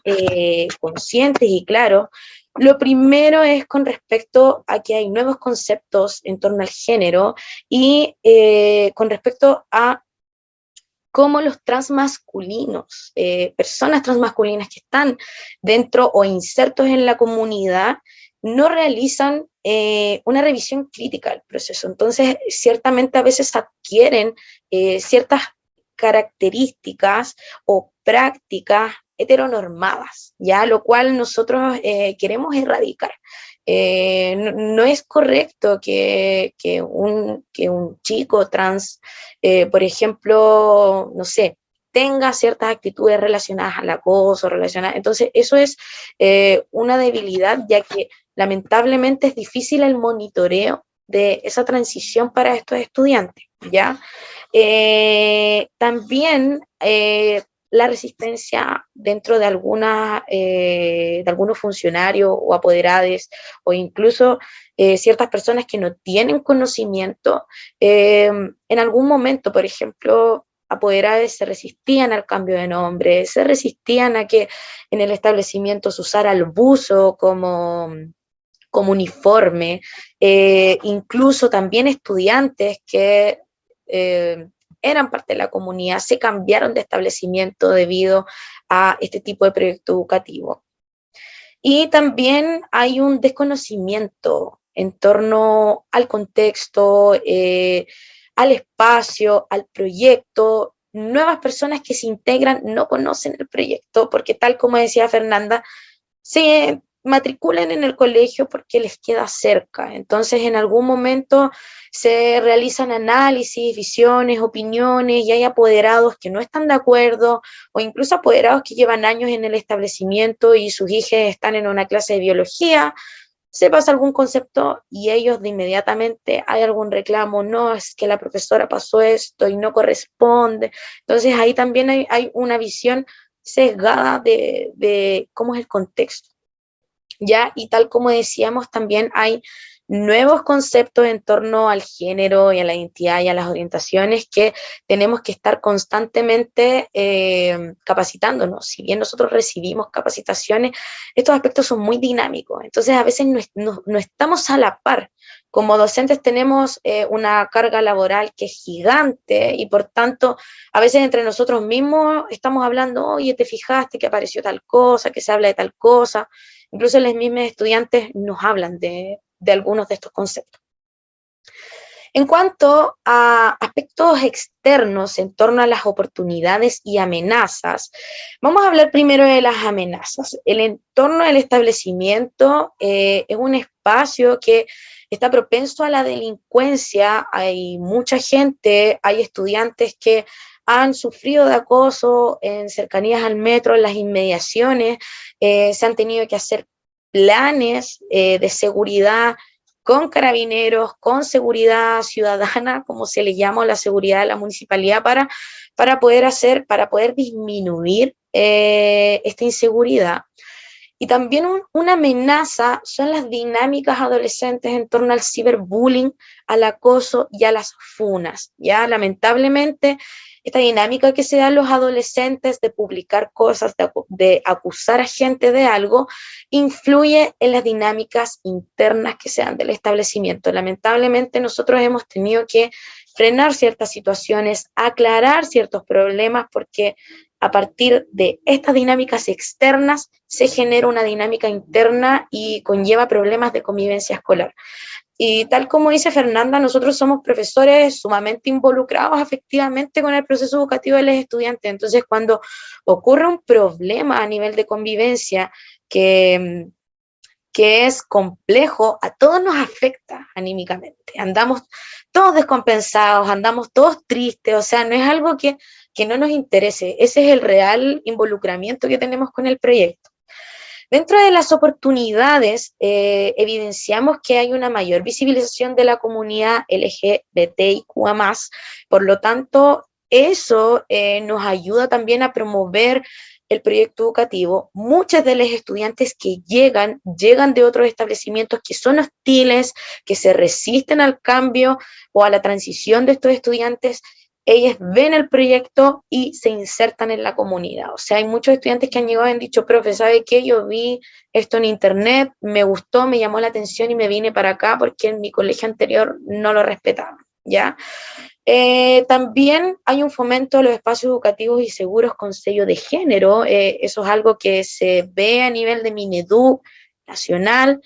conscientes y claros, lo primero es con respecto a que hay nuevos conceptos en torno al género y con respecto a cómo los transmasculinos, personas transmasculinas que están dentro o insertos en la comunidad, no realizan una revisión crítica del proceso. Entonces, ciertamente a veces adquieren ciertas características o prácticas heteronormadas, ¿ya? Lo cual nosotros queremos erradicar. No es correcto que un chico trans, por ejemplo, no sé, tenga ciertas actitudes relacionadas al acoso, entonces eso es una debilidad, ya que lamentablemente es difícil el monitoreo de esa transición para estos estudiantes, ¿ya? También la resistencia dentro de algunos funcionarios o apoderados, o incluso ciertas personas que no tienen conocimiento. En algún momento, por ejemplo, apoderados se resistían al cambio de nombre, se resistían a que en el establecimiento se usara el buzo como uniforme, incluso también estudiantes que eran parte de la comunidad se cambiaron de establecimiento debido a este tipo de proyecto educativo. Y también hay un desconocimiento en torno al contexto, al espacio, al proyecto. Nuevas personas que se integran no conocen el proyecto porque, tal como decía Fernanda, se matriculan en el colegio porque les queda cerca. Entonces, en algún momento se realizan análisis, visiones, opiniones, y hay apoderados que no están de acuerdo, o incluso apoderados que llevan años en el establecimiento y sus hijos están en una clase de biología, se pasa algún concepto y ellos de inmediatamente hay algún reclamo, no, es que la profesora pasó esto y no corresponde. Entonces ahí también hay una visión sesgada de cómo es el contexto, ¿ya? Y tal como decíamos, también hay nuevos conceptos en torno al género y a la identidad y a las orientaciones que tenemos que estar constantemente capacitándonos. Si bien nosotros recibimos capacitaciones, estos aspectos son muy dinámicos, entonces a veces no estamos a la par. Como docentes tenemos una carga laboral que es gigante y por tanto a veces entre nosotros mismos estamos hablando, oye, ¿te fijaste que apareció tal cosa, que se habla de tal cosa? Incluso los mismos estudiantes nos hablan de algunos de estos conceptos. En cuanto a aspectos externos en torno a las oportunidades y amenazas, vamos a hablar primero de las amenazas. El entorno del establecimiento es un espacio que está propenso a la delincuencia. Hay mucha gente, hay estudiantes que han sufrido de acoso en cercanías al metro, en las inmediaciones, se han tenido que hacer planes de seguridad con carabineros, con seguridad ciudadana, como se le llama, la seguridad de la municipalidad, para poder disminuir esta inseguridad. Y también una amenaza son las dinámicas adolescentes en torno al ciberbullying, al acoso y a las funas. Ya, lamentablemente, esta dinámica que se da en los adolescentes de publicar cosas, de acusar a gente de algo, influye en las dinámicas internas que se dan del establecimiento. Lamentablemente, nosotros hemos tenido que frenar ciertas situaciones, aclarar ciertos problemas, porque a partir de estas dinámicas externas se genera una dinámica interna y conlleva problemas de convivencia escolar. Y tal como dice Fernanda, nosotros somos profesores sumamente involucrados efectivamente con el proceso educativo de los estudiantes. Entonces, cuando ocurre un problema a nivel de convivencia que es complejo, a todos nos afecta anímicamente. Andamos todos descompensados, andamos todos tristes, o sea, no es algo que no nos interese. Ese es el real involucramiento que tenemos con el proyecto. Dentro de las oportunidades, evidenciamos que hay una mayor visibilización de la comunidad LGBTIQA+, por lo tanto, eso nos ayuda también a promover el proyecto educativo. Muchas de los estudiantes que llegan de otros establecimientos que son hostiles, que se resisten al cambio o a la transición de estos estudiantes, ellas ven el proyecto y se insertan en la comunidad. O sea, hay muchos estudiantes que han llegado y han dicho, profe, ¿sabe qué? Yo vi esto en internet, me gustó, me llamó la atención y me vine para acá porque en mi colegio anterior no lo respetaban, ¿ya? También hay un fomento de los espacios educativos y seguros con sello de género. Eso es algo que se ve a nivel de Mineduc nacional,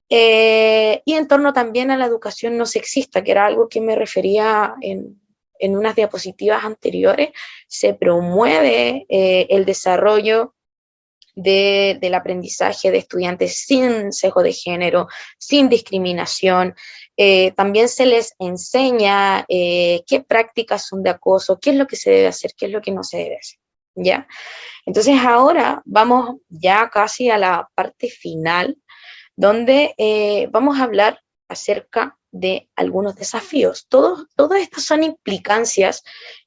y en torno también a la educación no sexista, que era algo que me refería en unas diapositivas anteriores. Se promueve el desarrollo del aprendizaje de estudiantes sin sesgo de género, sin discriminación. También se les enseña qué prácticas son de acoso, qué es lo que se debe hacer, qué es lo que no se debe hacer, ¿ya? Entonces ahora vamos ya casi a la parte final, donde vamos a hablar acerca de algunos desafíos. Todas estas son implicancias,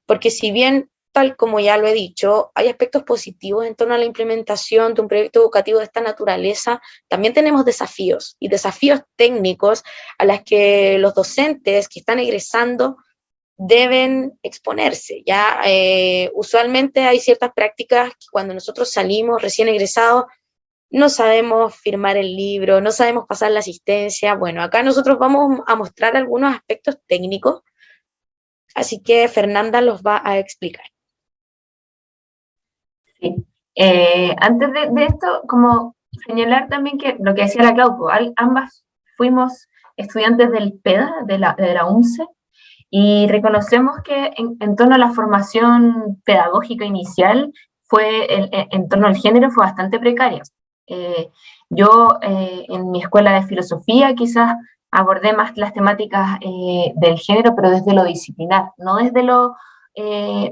porque si bien tal como ya lo he dicho, hay aspectos positivos en torno a la implementación de un proyecto educativo de esta naturaleza. También tenemos desafíos y desafíos técnicos a los que los docentes que están egresando deben exponerse. Ya usualmente hay ciertas prácticas que cuando nosotros salimos recién egresados no sabemos firmar el libro, no sabemos pasar la asistencia. Bueno, acá nosotros vamos a mostrar algunos aspectos técnicos, así que Fernanda los va a explicar. Sí. Antes de esto, como señalar también que lo que decía la Clau, ambas fuimos estudiantes del PEDA, de la UNCE, y reconocemos que en torno a la formación pedagógica inicial, en torno al género fue bastante precaria. Yo en mi escuela de filosofía quizás abordé más las temáticas del género, pero desde lo disciplinar, no desde lo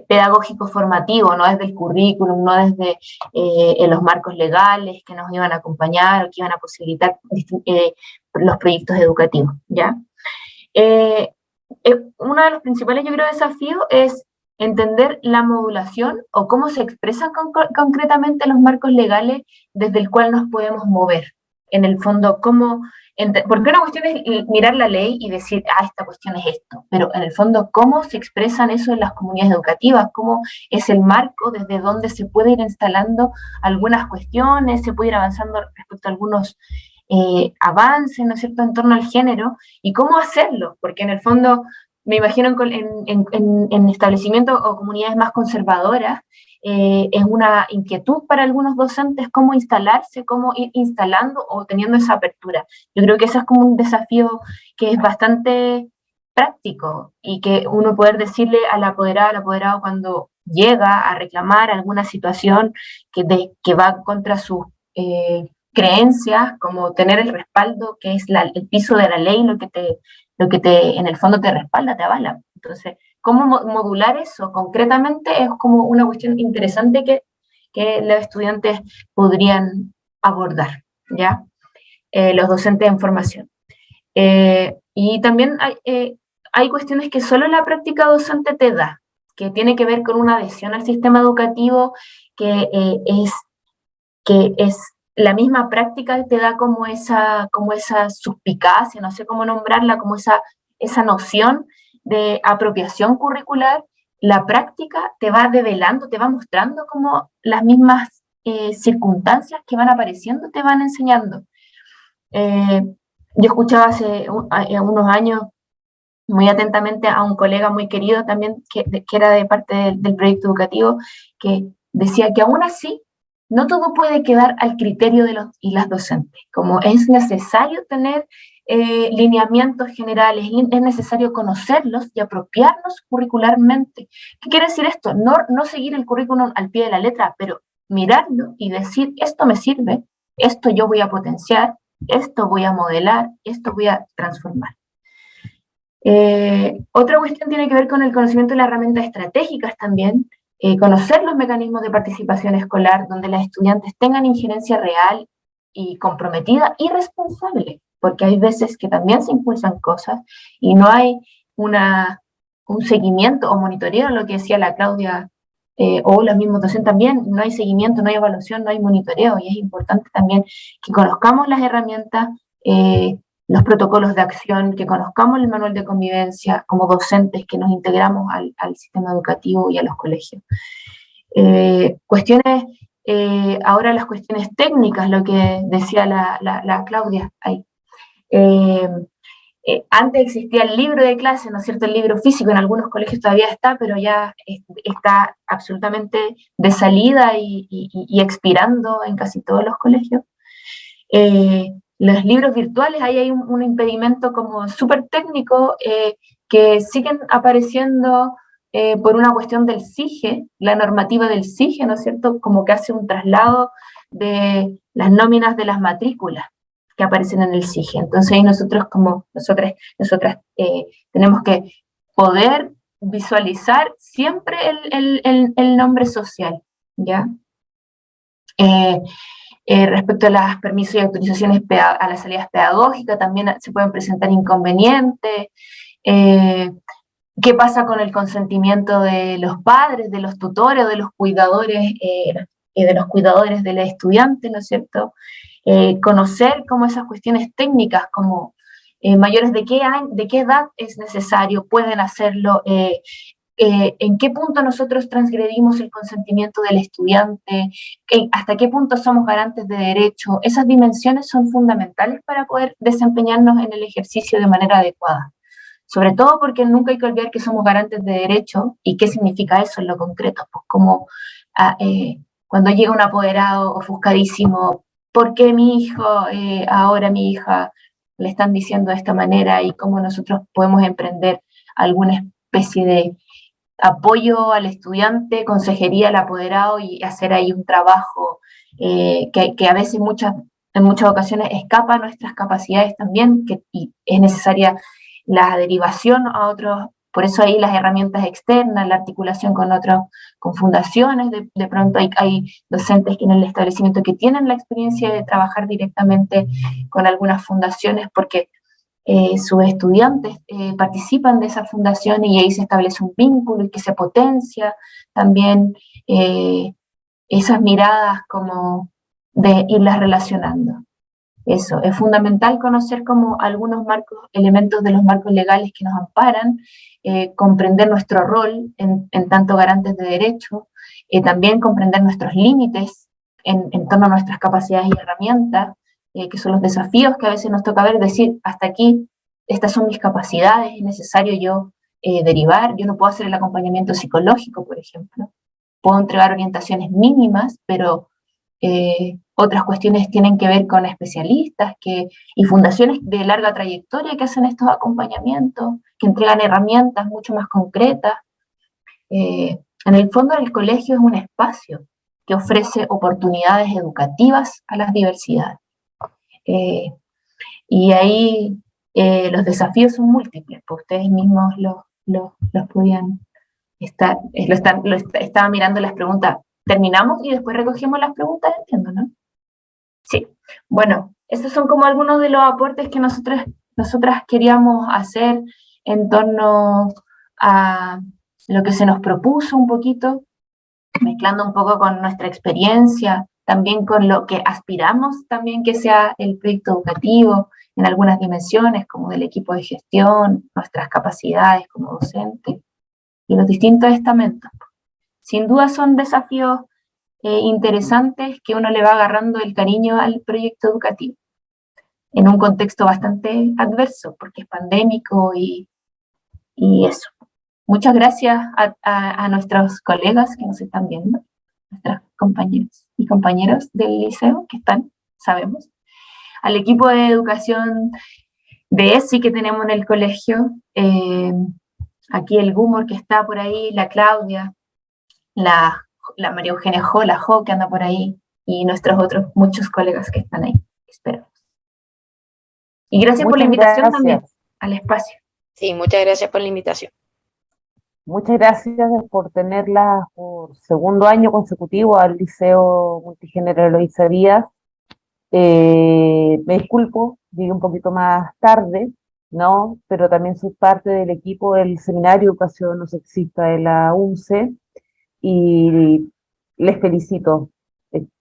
pedagógico formativo, no desde el currículum, no desde los marcos legales que nos iban a acompañar o que iban a posibilitar los proyectos educativos, ¿ya? Uno de los principales, yo creo, desafíos es entender la modulación o cómo se expresan concretamente los marcos legales desde el cual nos podemos mover. En el fondo, porque una cuestión es mirar la ley y decir, esta cuestión es esto, pero en el fondo, ¿cómo se expresan eso en las comunidades educativas? ¿Cómo es el marco desde donde se puede ir instalando algunas cuestiones, se puede ir avanzando respecto a algunos avances, ¿no es cierto?, en torno al género, y cómo hacerlo, porque en el fondo, me imagino en establecimientos o comunidades más conservadoras, es una inquietud para algunos docentes cómo instalarse, cómo ir instalando o teniendo esa apertura. Yo creo que eso es como un desafío que es bastante práctico y que uno poder decirle a la apoderada, al apoderado cuando llega a reclamar alguna situación que va contra sus creencias, como tener el respaldo que es el piso de la ley, lo que te en el fondo te respalda, te avala. Entonces, ¿cómo modular eso concretamente? Es como una cuestión interesante que los estudiantes podrían abordar, ¿ya? Los docentes en formación. Y también hay cuestiones que solo la práctica docente te da, que tiene que ver con una adhesión al sistema educativo, que es la misma práctica te da como esa suspicacia, no sé cómo nombrarla, como esa noción de apropiación curricular. La práctica te va develando, te va mostrando como las mismas circunstancias que van apareciendo te van enseñando. Yo escuchaba hace unos años muy atentamente a un colega muy querido también, que era de parte del proyecto educativo, que decía que aún así no todo puede quedar al criterio de los y las docentes, como es necesario tener lineamientos generales, es necesario conocerlos y apropiarnos curricularmente. ¿Qué quiere decir esto? No seguir el currículum al pie de la letra, pero mirarlo y decir, esto me sirve, esto yo voy a potenciar, esto voy a modelar, esto voy a transformar. Otra cuestión tiene que ver con el conocimiento de las herramientas estratégicas también, conocer los mecanismos de participación escolar donde las estudiantes tengan injerencia real y comprometida y responsable, porque hay veces que también se impulsan cosas y no hay un seguimiento o monitoreo, lo que decía la Claudia, o los mismos docentes también, no hay seguimiento, no hay evaluación, no hay monitoreo, y es importante también que conozcamos las herramientas, los protocolos de acción, que conozcamos el manual de convivencia como docentes que nos integramos al sistema educativo y a los colegios. Ahora las cuestiones técnicas, lo que decía la Claudia ahí. Antes existía el libro de clase, ¿no es cierto? El libro físico en algunos colegios todavía está, pero ya está absolutamente de salida y expirando en casi todos los colegios. Los libros virtuales, ahí hay un impedimento como súper técnico que siguen apareciendo por una cuestión del SIGE, la normativa del SIGE, ¿no es cierto? Como que hace un traslado de las nóminas de las matrículas que aparecen en el SIGE. Entonces ahí nosotras tenemos que poder visualizar siempre el nombre social, ¿ya? Respecto a los permisos y autorizaciones a las salidas pedagógicas, también se pueden presentar inconvenientes. ¿Qué pasa con el consentimiento de los padres, de los tutores o de los cuidadores del estudiante, ¿no es cierto? Conocer como esas cuestiones técnicas, como mayores de qué edad es necesario, pueden hacerlo, en qué punto nosotros transgredimos el consentimiento del estudiante, hasta qué punto somos garantes de derecho. Esas dimensiones son fundamentales para poder desempeñarnos en el ejercicio de manera adecuada. Sobre todo porque nunca hay que olvidar que somos garantes de derecho y qué significa eso en lo concreto. Pues como cuando llega un apoderado ofuscadísimo, ¿por qué mi hijo, ahora mi hija, le están diciendo de esta manera y cómo nosotros podemos emprender alguna especie de apoyo al estudiante, consejería al apoderado y hacer ahí un trabajo que a veces en muchas ocasiones escapa a nuestras capacidades también, y es necesaria la derivación a otros, por eso ahí las herramientas externas, la articulación con otros, con fundaciones, de pronto hay docentes que en el establecimiento que tienen la experiencia de trabajar directamente con algunas fundaciones, porque sus estudiantes participan de esa fundación y ahí se establece un vínculo y que se potencia también esas miradas como de irlas relacionando. Eso, es fundamental conocer como algunos elementos de los marcos legales que nos amparan, comprender nuestro rol en tanto garantes de derecho, también comprender nuestros límites en torno a nuestras capacidades y herramientas, que son los desafíos que a veces nos toca ver, decir, hasta aquí, estas son mis capacidades, es necesario yo derivar, yo no puedo hacer el acompañamiento psicológico, por ejemplo, puedo entregar orientaciones mínimas, pero otras cuestiones tienen que ver con especialistas y fundaciones de larga trayectoria que hacen estos acompañamientos, que entregan herramientas mucho más concretas. En el fondo, el colegio es un espacio que ofrece oportunidades educativas a las diversidades. Y ahí los desafíos son múltiples, pues ustedes mismos los podían estaba mirando las preguntas. Terminamos y después recogemos las preguntas, entiendo, ¿no? Sí. Bueno, esos son como algunos de los aportes que nosotras queríamos hacer en torno a lo que se nos propuso un poquito, mezclando un poco con nuestra experiencia, también con lo que aspiramos también que sea el proyecto educativo en algunas dimensiones, como del equipo de gestión, nuestras capacidades como docentes y los distintos estamentos. Sin duda son desafíos interesantes que uno le va agarrando el cariño al proyecto educativo, en un contexto bastante adverso, porque es pandémico y eso. Muchas gracias a nuestros colegas que nos están viendo, nuestras compañeras y compañeros del liceo que están, sabemos, al equipo de educación de ESI que tenemos en el colegio, aquí el Gumor que está por ahí, la Claudia, la María Eugenia la Jo que anda por ahí, y nuestros otros muchos colegas que están ahí. Esperamos. Y gracias por la invitación también al espacio. Sí, muchas gracias por la invitación. Muchas gracias por tenerla por segundo año consecutivo al Liceo Multigénero Eloísa Díaz. Me disculpo, llegué un poquito más tarde, ¿no? Pero también soy parte del equipo del Seminario de Educación No Sexista de la UNCE y les felicito.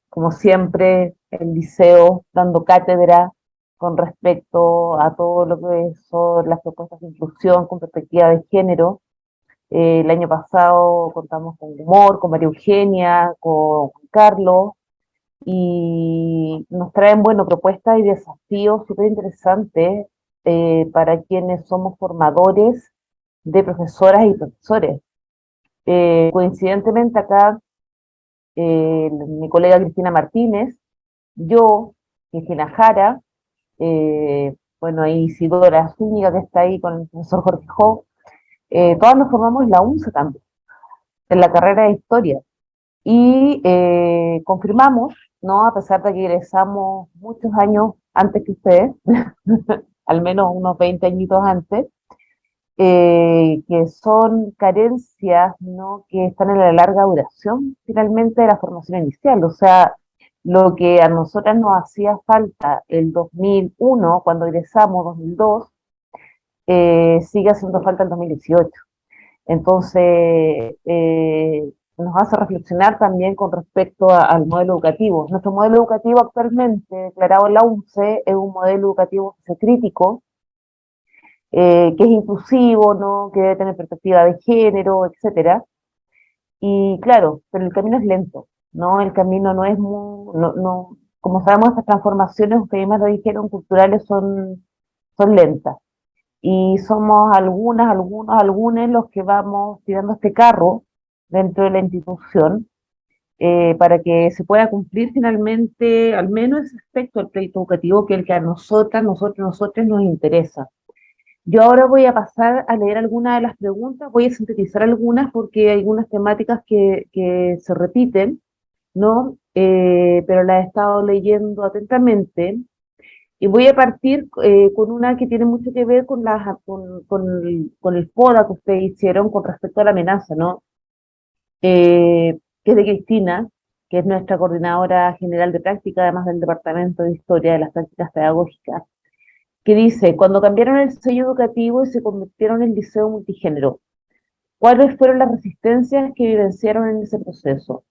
Como siempre, el liceo dando cátedra con respecto a todo lo que son las propuestas de inclusión con perspectiva de género. El año pasado contamos con Humor, con María Eugenia, con Juan Carlos, y nos traen, bueno, propuestas y desafíos súper interesantes para quienes somos formadores de profesoras y profesores. Coincidentemente acá, mi colega Cristina Martínez, yo, Cristina Jara, bueno, ahí Isidora Zúñiga que está ahí con el profesor Jorge Jo, todas nos formamos en la UNCE también, en la carrera de Historia. Y confirmamos, ¿no? A pesar de que egresamos muchos años antes que ustedes, al menos unos 20 añitos antes, que son carencias, ¿no? Que están en la larga duración finalmente de la formación inicial. O sea, lo que a nosotras nos hacía falta el 2001, cuando egresamos, 2002, sigue haciendo falta el 2018. Entonces, nos hace reflexionar también con respecto al modelo educativo. Nuestro modelo educativo actualmente, declarado en la UNCE, es un modelo educativo crítico, que es inclusivo, ¿no? Que debe tener perspectiva de género, etcétera. Y claro, pero el camino es lento, ¿no? El camino no es muy, como sabemos, estas transformaciones, ustedes más lo dijeron, culturales son lentas. Y somos algunos los que vamos tirando este carro dentro de la institución, para que se pueda cumplir finalmente, al menos ese aspecto del proyecto educativo, que es el que a nosotros nos interesa. Yo ahora voy a pasar a leer algunas de las preguntas, voy a sintetizar algunas porque hay algunas temáticas que se repiten, ¿no? Pero las he estado leyendo atentamente. Y voy a partir con una que tiene mucho que ver con el PODA que ustedes hicieron con respecto a la amenaza, ¿no? Que es de Cristina, que es nuestra coordinadora general de práctica, además del Departamento de Historia de las Prácticas Pedagógicas, que dice: cuando cambiaron el sello educativo y se convirtieron en liceo multigénero, ¿cuáles fueron las resistencias que vivenciaron en ese proceso?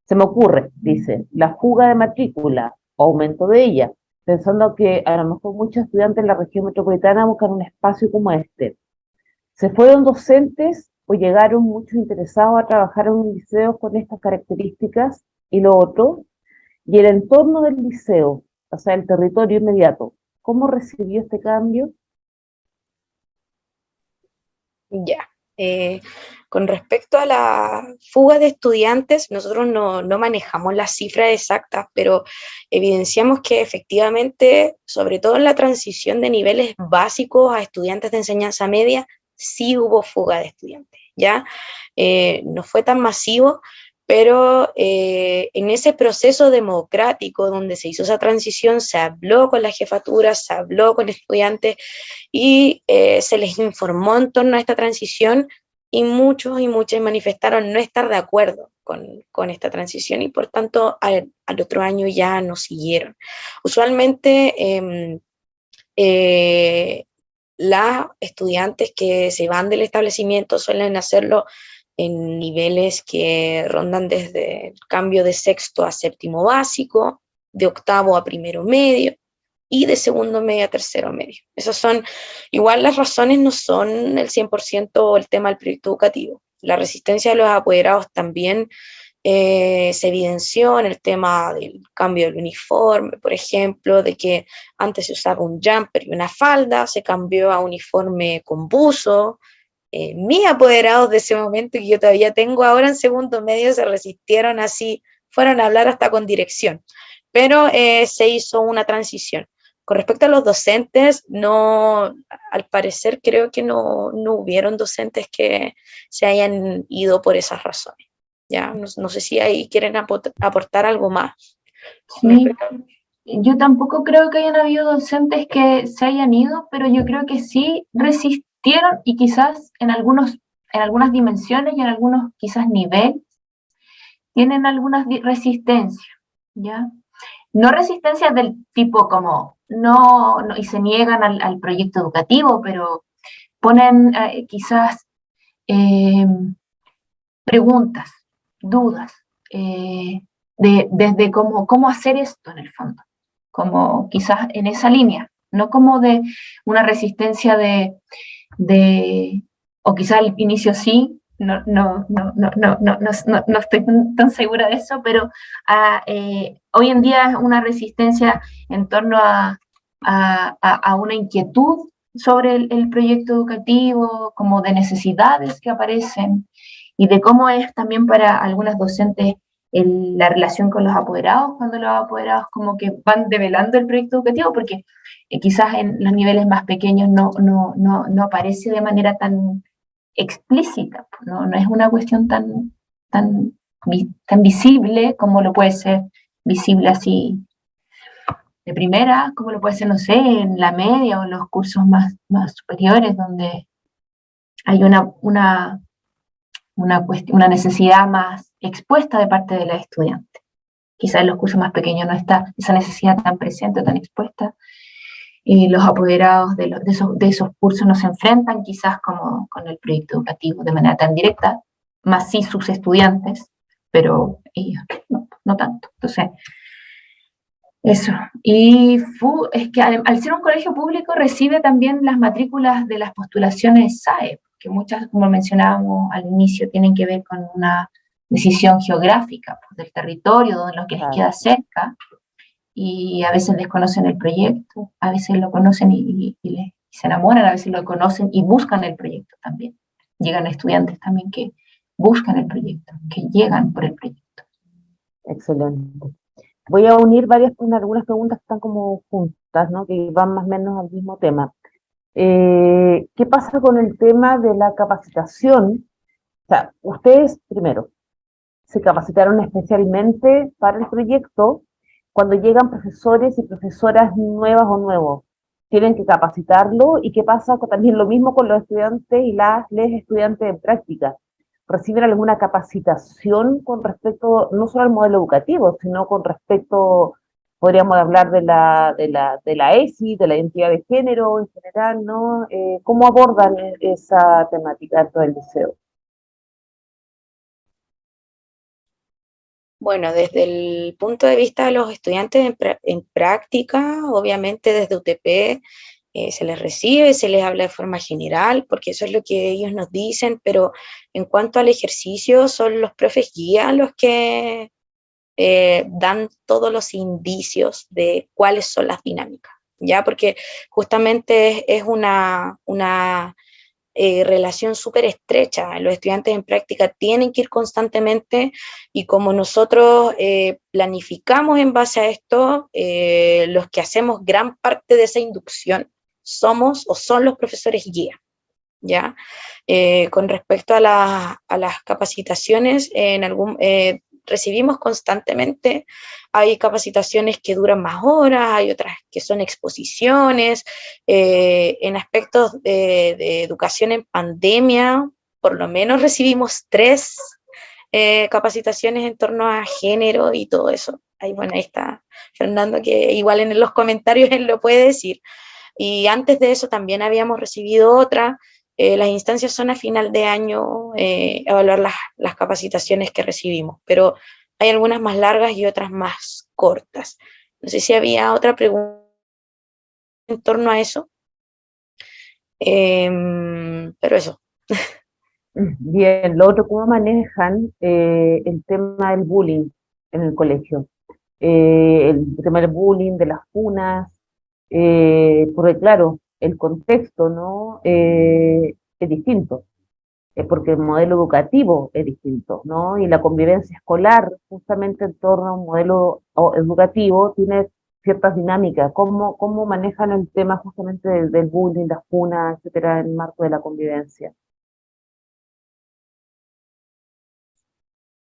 Se me ocurre, dice, la fuga de matrícula o aumento de ella, pensando que a lo mejor muchos estudiantes en la región metropolitana buscan un espacio como este. ¿Se fueron docentes o llegaron muchos interesados a trabajar en un liceo con estas características? Y lo otro, y el entorno del liceo, o sea, el territorio inmediato, ¿cómo recibió este cambio? Ya. Con respecto a la fuga de estudiantes, nosotros no manejamos las cifras exactas, pero evidenciamos que efectivamente, sobre todo en la transición de niveles básicos a estudiantes de enseñanza media, sí hubo fuga de estudiantes, ¿ya? No fue tan masivo, pero en ese proceso democrático donde se hizo esa transición, se habló con las jefaturas, se habló con estudiantes y se les informó en torno a esta transición, y muchos y muchas manifestaron no estar de acuerdo con esta transición, y por tanto al otro año ya no siguieron. Usualmente las estudiantes que se van del establecimiento suelen hacerlo en niveles que rondan desde el cambio de sexto a séptimo básico, de octavo a primero medio, y de segundo medio a tercero medio. Esas son, igual las razones no son el 100% el tema del proyecto educativo. La resistencia de los apoderados también se evidenció en el tema del cambio del uniforme, por ejemplo, de que antes se usaba un jumper y una falda, se cambió a uniforme con buzo. Mis apoderados de ese momento, que yo todavía tengo ahora en segundo medio, se resistieron así, fueron a hablar hasta con dirección, pero se hizo una transición. Con respecto a los docentes, no, al parecer creo que no hubieron docentes que se hayan ido por esas razones. Ya, no sé si ahí quieren aportar algo más. Sí, yo tampoco creo que hayan habido docentes que se hayan ido, pero yo creo que sí resistieron, y quizás en algunas dimensiones y en algunos quizás niveles tienen algunas resistencias, ¿ya? No resistencias del tipo como y se niegan al proyecto educativo, pero ponen quizás preguntas, dudas, desde cómo hacer esto en el fondo, como quizás en esa línea, no como de una resistencia o quizás al inicio sí, no estoy tan segura de eso, pero hoy en día es una resistencia en torno a una inquietud sobre el proyecto educativo, como de necesidades que aparecen, y de cómo es también para algunas docentes la relación con los apoderados, cuando los apoderados como que van develando el proyecto educativo, porque quizás en los niveles más pequeños no aparece de manera tan explícita, no es una cuestión tan visible como lo puede ser visible así de primera, como lo puede ser, no sé, en la media o en los cursos más superiores, donde hay una necesidad más expuesta de parte de la estudiante. Quizás en los cursos más pequeños no está esa necesidad tan presente, tan expuesta. y los apoderados de esos cursos no se enfrentan quizás como con el proyecto educativo de manera tan directa, más sí sus estudiantes, pero ellos no tanto. Entonces, eso. Y es que al ser un colegio público recibe también las matrículas de las postulaciones SAE, que muchas, como mencionábamos al inicio, tienen que ver con una decisión geográfica, pues, del territorio, donde lo que les queda cerca, y a veces desconocen el proyecto, a veces lo conocen y se enamoran, a veces lo conocen y buscan el proyecto también. Llegan estudiantes también que buscan el proyecto, que llegan por el proyecto. Excelente. Voy a unir algunas preguntas que están como juntas, ¿no? Que van más o menos al mismo tema. ¿Qué pasa con el tema de la capacitación? O sea, ustedes, primero, se capacitaron especialmente para el proyecto. Cuando llegan profesores y profesoras nuevas o nuevos, tienen que capacitarlo. ¿Y qué pasa también lo mismo con los estudiantes y les estudiantes en práctica? ¿Reciben alguna capacitación con respecto no solo al modelo educativo, sino con respecto, podríamos hablar de la ESI, de la identidad de género en general, ¿no? ¿Cómo abordan esa temática dentro del liceo? Bueno, desde el punto de vista de los estudiantes en práctica, obviamente desde UTP se les recibe, se les habla de forma general, porque eso es lo que ellos nos dicen, pero en cuanto al ejercicio, son los profes guía los que dan todos los indicios de cuáles son las dinámicas, ¿ya? Porque justamente es una relación súper estrecha. Los estudiantes en práctica tienen que ir constantemente y como nosotros planificamos en base a esto, los que hacemos gran parte de esa inducción somos o son los profesores guía. ¿Ya? Con respecto a las capacitaciones, recibimos constantemente, hay capacitaciones que duran más horas, hay otras que son exposiciones, en aspectos de educación en pandemia, por lo menos recibimos 3 capacitaciones en torno a género y todo eso. Ahí, bueno, ahí está Fernando, que igual en los comentarios él lo puede decir. Y antes de eso también habíamos recibido otra. Las instancias son a final de año evaluar las capacitaciones que recibimos, pero hay algunas más largas y otras más cortas. No sé si había otra pregunta en torno a eso, pero eso. Bien, lo otro, ¿cómo manejan el tema del bullying en el colegio? El tema del bullying, de las funas, porque claro, el contexto, ¿no? Es distinto, porque el modelo educativo es distinto, ¿no? Y la convivencia escolar, justamente en torno a un modelo educativo, tiene ciertas dinámicas. ¿Cómo manejan el tema justamente del bullying, las funas, etcétera, en el marco de la convivencia?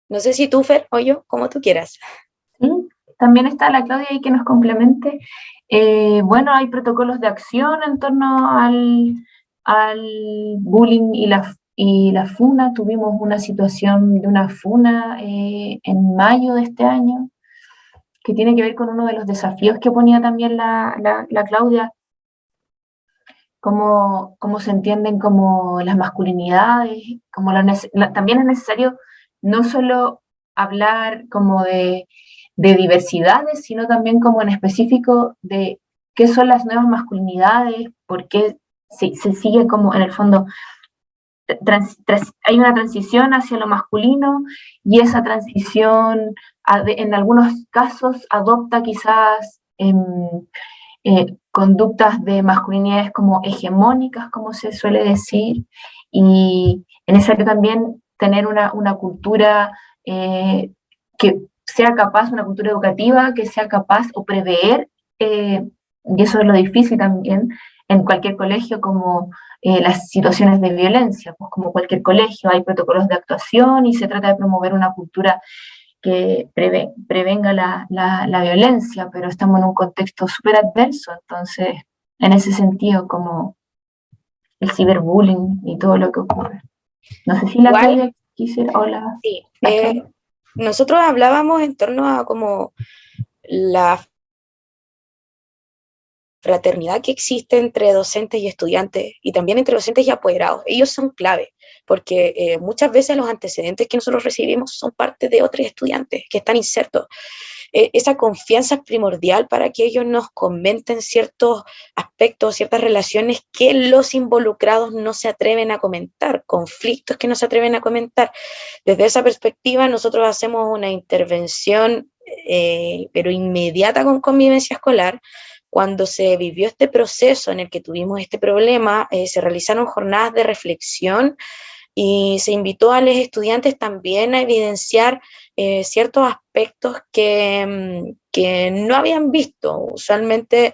No sé si tú, Fer, o yo, como tú quieras. Sí, también está la Claudia ahí que nos complemente. Bueno, hay protocolos de acción en torno al bullying y la funa. Tuvimos una situación de una funa en mayo de este año, que tiene que ver con uno de los desafíos que ponía también la Claudia, cómo se entienden como las masculinidades, también es necesario no solo hablar como de diversidades, sino también como en específico de qué son las nuevas masculinidades, por qué se sigue como en el fondo, hay una transición hacia lo masculino y esa transición en algunos casos adopta quizás conductas de masculinidades como hegemónicas, como se suele decir, y es necesario también tener una cultura que sea capaz, una cultura educativa que sea capaz o prever, y eso es lo difícil también en cualquier colegio, como las situaciones de violencia, pues como cualquier colegio hay protocolos de actuación y se trata de promover una cultura que prevenga la violencia, pero estamos en un contexto súper adverso, entonces, en ese sentido, como el ciberbullying y todo lo que ocurre. No sé si la Igual, Claudia quisiera, hola. sí, nosotros hablábamos en torno a como la fraternidad que existe entre docentes y estudiantes y también entre docentes y apoderados. Ellos son clave, porque muchas veces los antecedentes que nosotros recibimos son parte de otros estudiantes que están insertos. Esa confianza es primordial para que ellos nos comenten ciertos aspectos, ciertas relaciones que los involucrados no se atreven a comentar, conflictos que no se atreven a comentar. Desde esa perspectiva, nosotros hacemos una intervención, pero inmediata con convivencia escolar. Cuando se vivió este proceso en el que tuvimos este problema, se realizaron jornadas de reflexión y se invitó a los estudiantes también a evidenciar ciertos aspectos que no habían visto. Usualmente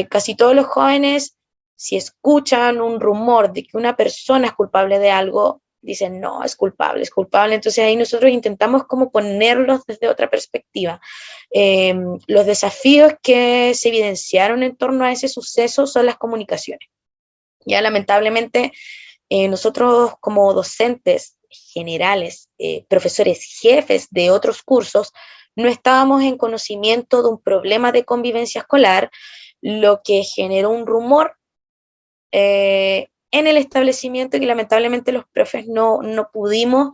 casi todos los jóvenes, si escuchan un rumor de que una persona es culpable de algo, dicen, no, es culpable, es culpable. Entonces ahí nosotros intentamos como ponerlos desde otra perspectiva. Los desafíos que se evidenciaron en torno a ese suceso son las comunicaciones. Ya lamentablemente nosotros como docentes generales, profesores jefes de otros cursos, no estábamos en conocimiento de un problema de convivencia escolar, lo que generó un rumor en el establecimiento que lamentablemente los profes no pudimos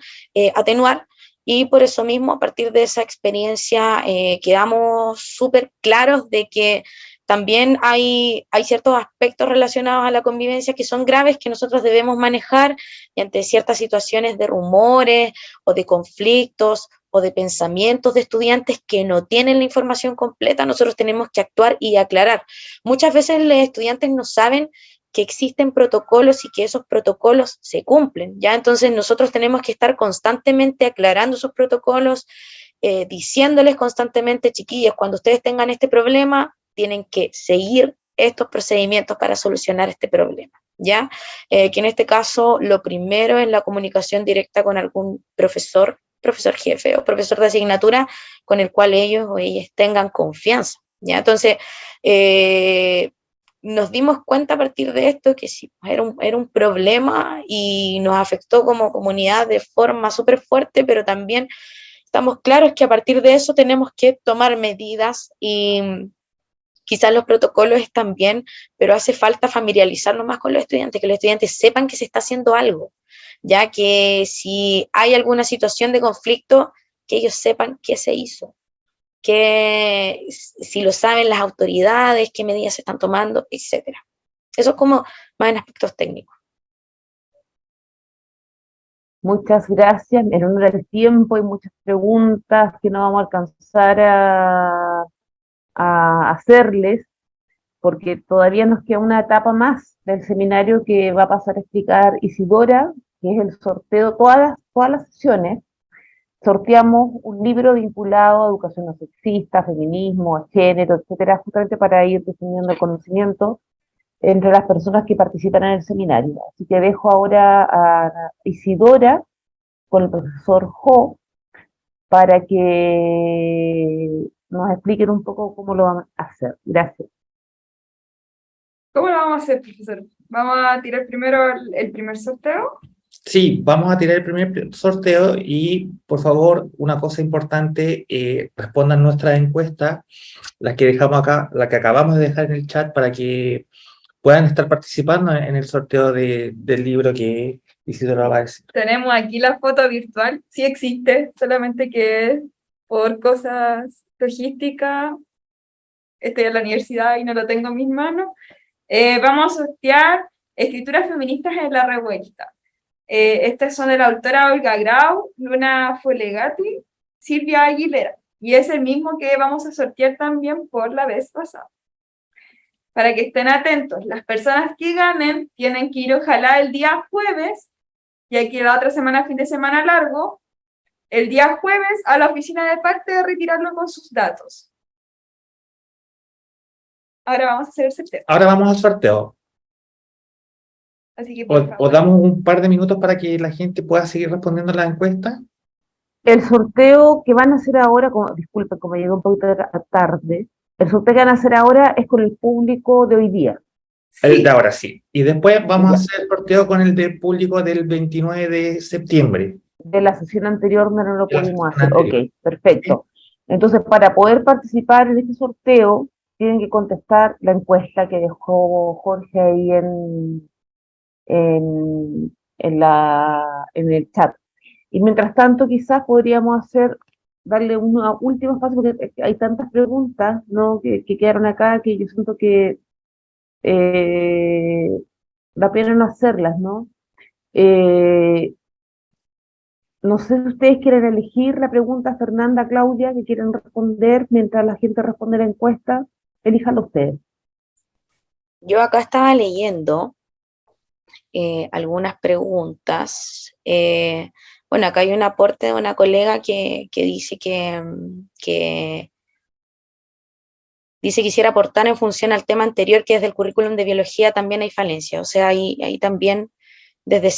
atenuar, y por eso mismo a partir de esa experiencia quedamos súper claros de que también hay ciertos aspectos relacionados a la convivencia que son graves, que nosotros debemos manejar, y ante ciertas situaciones de rumores o de conflictos o de pensamientos de estudiantes que no tienen la información completa, nosotros tenemos que actuar y aclarar. Muchas veces los estudiantes no saben que existen protocolos y que esos protocolos se cumplen, ¿ya? Entonces nosotros tenemos que estar constantemente aclarando esos protocolos, diciéndoles constantemente, chiquillos, cuando ustedes tengan este problema, tienen que seguir estos procedimientos para solucionar este problema, ¿ya? Que en este caso lo primero es la comunicación directa con algún profesor jefe o profesor de asignatura con el cual ellos o ellas tengan confianza, ¿ya? Entonces, nos dimos cuenta a partir de esto que sí, era un problema y nos afectó como comunidad de forma súper fuerte, pero también estamos claros que a partir de eso tenemos que tomar medidas, y quizás los protocolos están bien, pero hace falta familiarizarnos más con los estudiantes, que los estudiantes sepan que se está haciendo algo, ya que si hay alguna situación de conflicto, que ellos sepan qué se hizo, que si lo saben las autoridades, qué medidas se están tomando, etcétera. Eso es como más en aspectos técnicos. Muchas gracias. En honor al tiempo hay muchas preguntas que no vamos a alcanzar a hacerles, porque todavía nos queda una etapa más del seminario que va a pasar a explicar Isidora, que es el sorteo, todas las sesiones. Sorteamos un libro vinculado a educación no sexista, feminismo, género, etcétera, justamente para ir definiendo el conocimiento entre las personas que participan en el seminario. Así que dejo ahora a Isidora con el profesor Jo para que nos expliquen un poco cómo lo van a hacer. Gracias. ¿Cómo lo vamos a hacer, profesor? ¿Vamos a tirar primero el primer sorteo? Sí, vamos a tirar el primer sorteo y, por favor, una cosa importante, respondan nuestra encuesta, la que dejamos acá, la que acabamos de dejar en el chat, para que puedan estar participando en el sorteo del libro que Isidora va a decir. Tenemos aquí la foto virtual, sí existe, solamente que por cosas logísticas estoy en la universidad y no lo tengo en mis manos. Vamos a sortear Escrituras feministas en la revuelta. Estas son de la autora Olga Grau, Luna Folegati, Silvia Aguilera, y es el mismo que vamos a sortear también por la vez pasada. Para que estén atentos, las personas que ganen tienen que ir ojalá el día jueves, y aquí la otra semana, fin de semana largo, el día jueves a la oficina de parte de retirarlo con sus datos. Ahora vamos a hacer el sorteo. Ahora vamos al sorteo. Así que por O favor. damos un par de minutos para que la gente pueda seguir respondiendo la encuesta. El sorteo que van a hacer ahora, disculpen, como llegó un poquito tarde, el sorteo que van a hacer ahora es con el público de hoy día. El de ahora sí. Y después vamos a Ya. hacer el sorteo con el del público del 29 de septiembre. De la sesión anterior no lo De la pudimos sesión hacer. anterior. Ok, perfecto. Entonces, para poder participar en este sorteo, tienen que contestar la encuesta que dejó Jorge ahí en el chat. Y mientras tanto, quizás podríamos darle unos últimos pasos, porque hay tantas preguntas, ¿no? que quedaron acá, que yo siento que eh, da pena no hacerlas, ¿no? Eh, no sé si ustedes quieren elegir la pregunta, Fernanda, Claudia, que quieren responder mientras la gente responde la encuesta. Elíjanlo ustedes. Yo acá estaba leyendo algunas preguntas. Bueno, acá hay un aporte de una colega que dice que quisiera aportar en función al tema anterior, que desde el currículum de biología también hay falencia. O sea, ahí también desde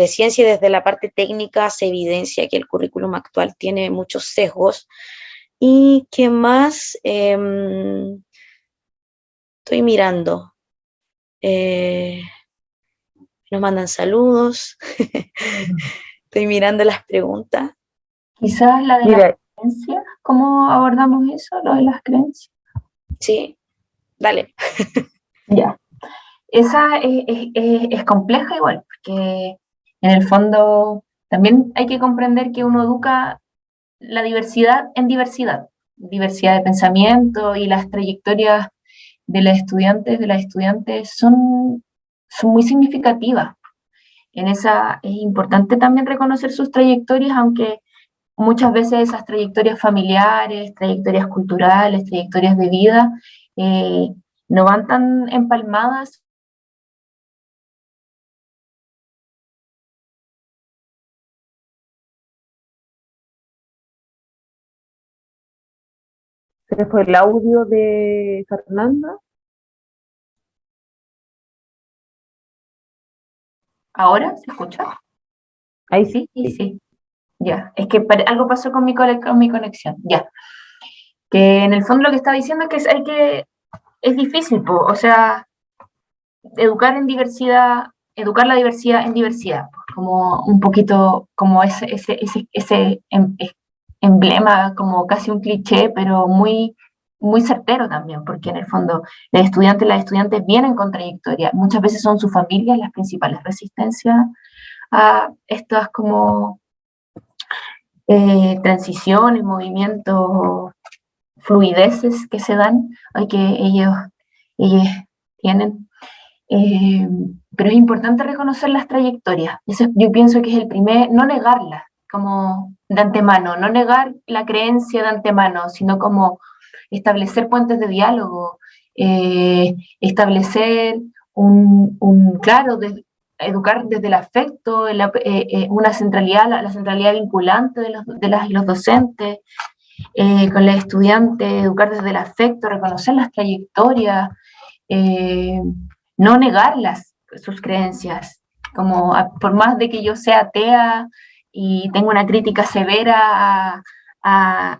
ciencia y desde la parte técnica se evidencia que el currículum actual tiene muchos sesgos. ¿Y qué más? Estoy mirando. Nos mandan saludos. Estoy mirando las preguntas. Quizás la de las Mira, creencias, ¿cómo abordamos eso, lo de las creencias? Sí, dale. Ya. Esa es compleja igual, porque en el fondo también hay que comprender que uno educa la diversidad en diversidad, diversidad de pensamiento, y las trayectorias de los estudiantes, son muy significativas. En esa es importante también reconocer sus trayectorias, aunque muchas veces esas trayectorias familiares, trayectorias culturales, trayectorias de vida, eh, no van tan empalmadas. ese fue el audio de Fernanda. ¿Ahora se escucha? Ahí Sí, sí. sí. Ya, es que algo pasó con con mi conexión. Ya, que en el fondo lo que estaba diciendo es es difícil, po. O sea, educar la diversidad en diversidad, po. Como un poquito, como emblema, como casi un cliché, pero muy certero también, porque en el fondo las estudiantes vienen con trayectoria. Muchas veces son sus familias las principales resistencias a estas como transiciones, movimientos, fluideces que se dan, hay que ellos tienen. Eh, pero es importante reconocer las trayectorias. Yo pienso que es el primer, no negarlas como de antemano, no negar la creencia de antemano, sino como establecer puentes de diálogo, establecer claro, educar desde el afecto, una centralidad, la centralidad vinculante de las y los docentes, con los estudiantes, educar desde el afecto, reconocer las trayectorias, eh, no negarlas, sus creencias, como por más de que yo sea atea y tengo una crítica severa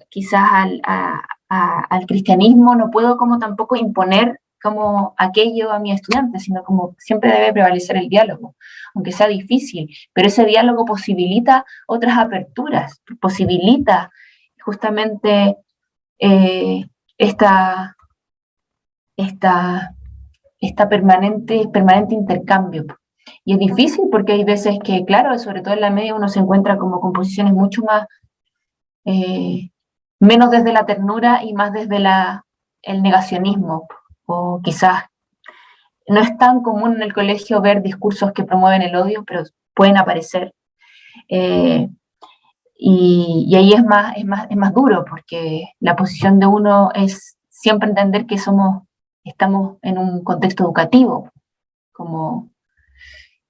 quizás al cristianismo, no puedo como tampoco imponer como aquello a mi estudiante, sino como siempre debe prevalecer el diálogo, aunque sea difícil, pero ese diálogo posibilita otras aperturas, posibilita justamente eh, esta, esta, permanente intercambio. Y es difícil porque hay veces que, claro, sobre todo en la media uno se encuentra como con posiciones mucho más, menos desde la ternura y más desde el negacionismo, o quizás no es tan común en el colegio ver discursos que promueven el odio, pero pueden aparecer. Eh, y ahí es más duro, porque la posición de uno es siempre entender que estamos en un contexto educativo, como,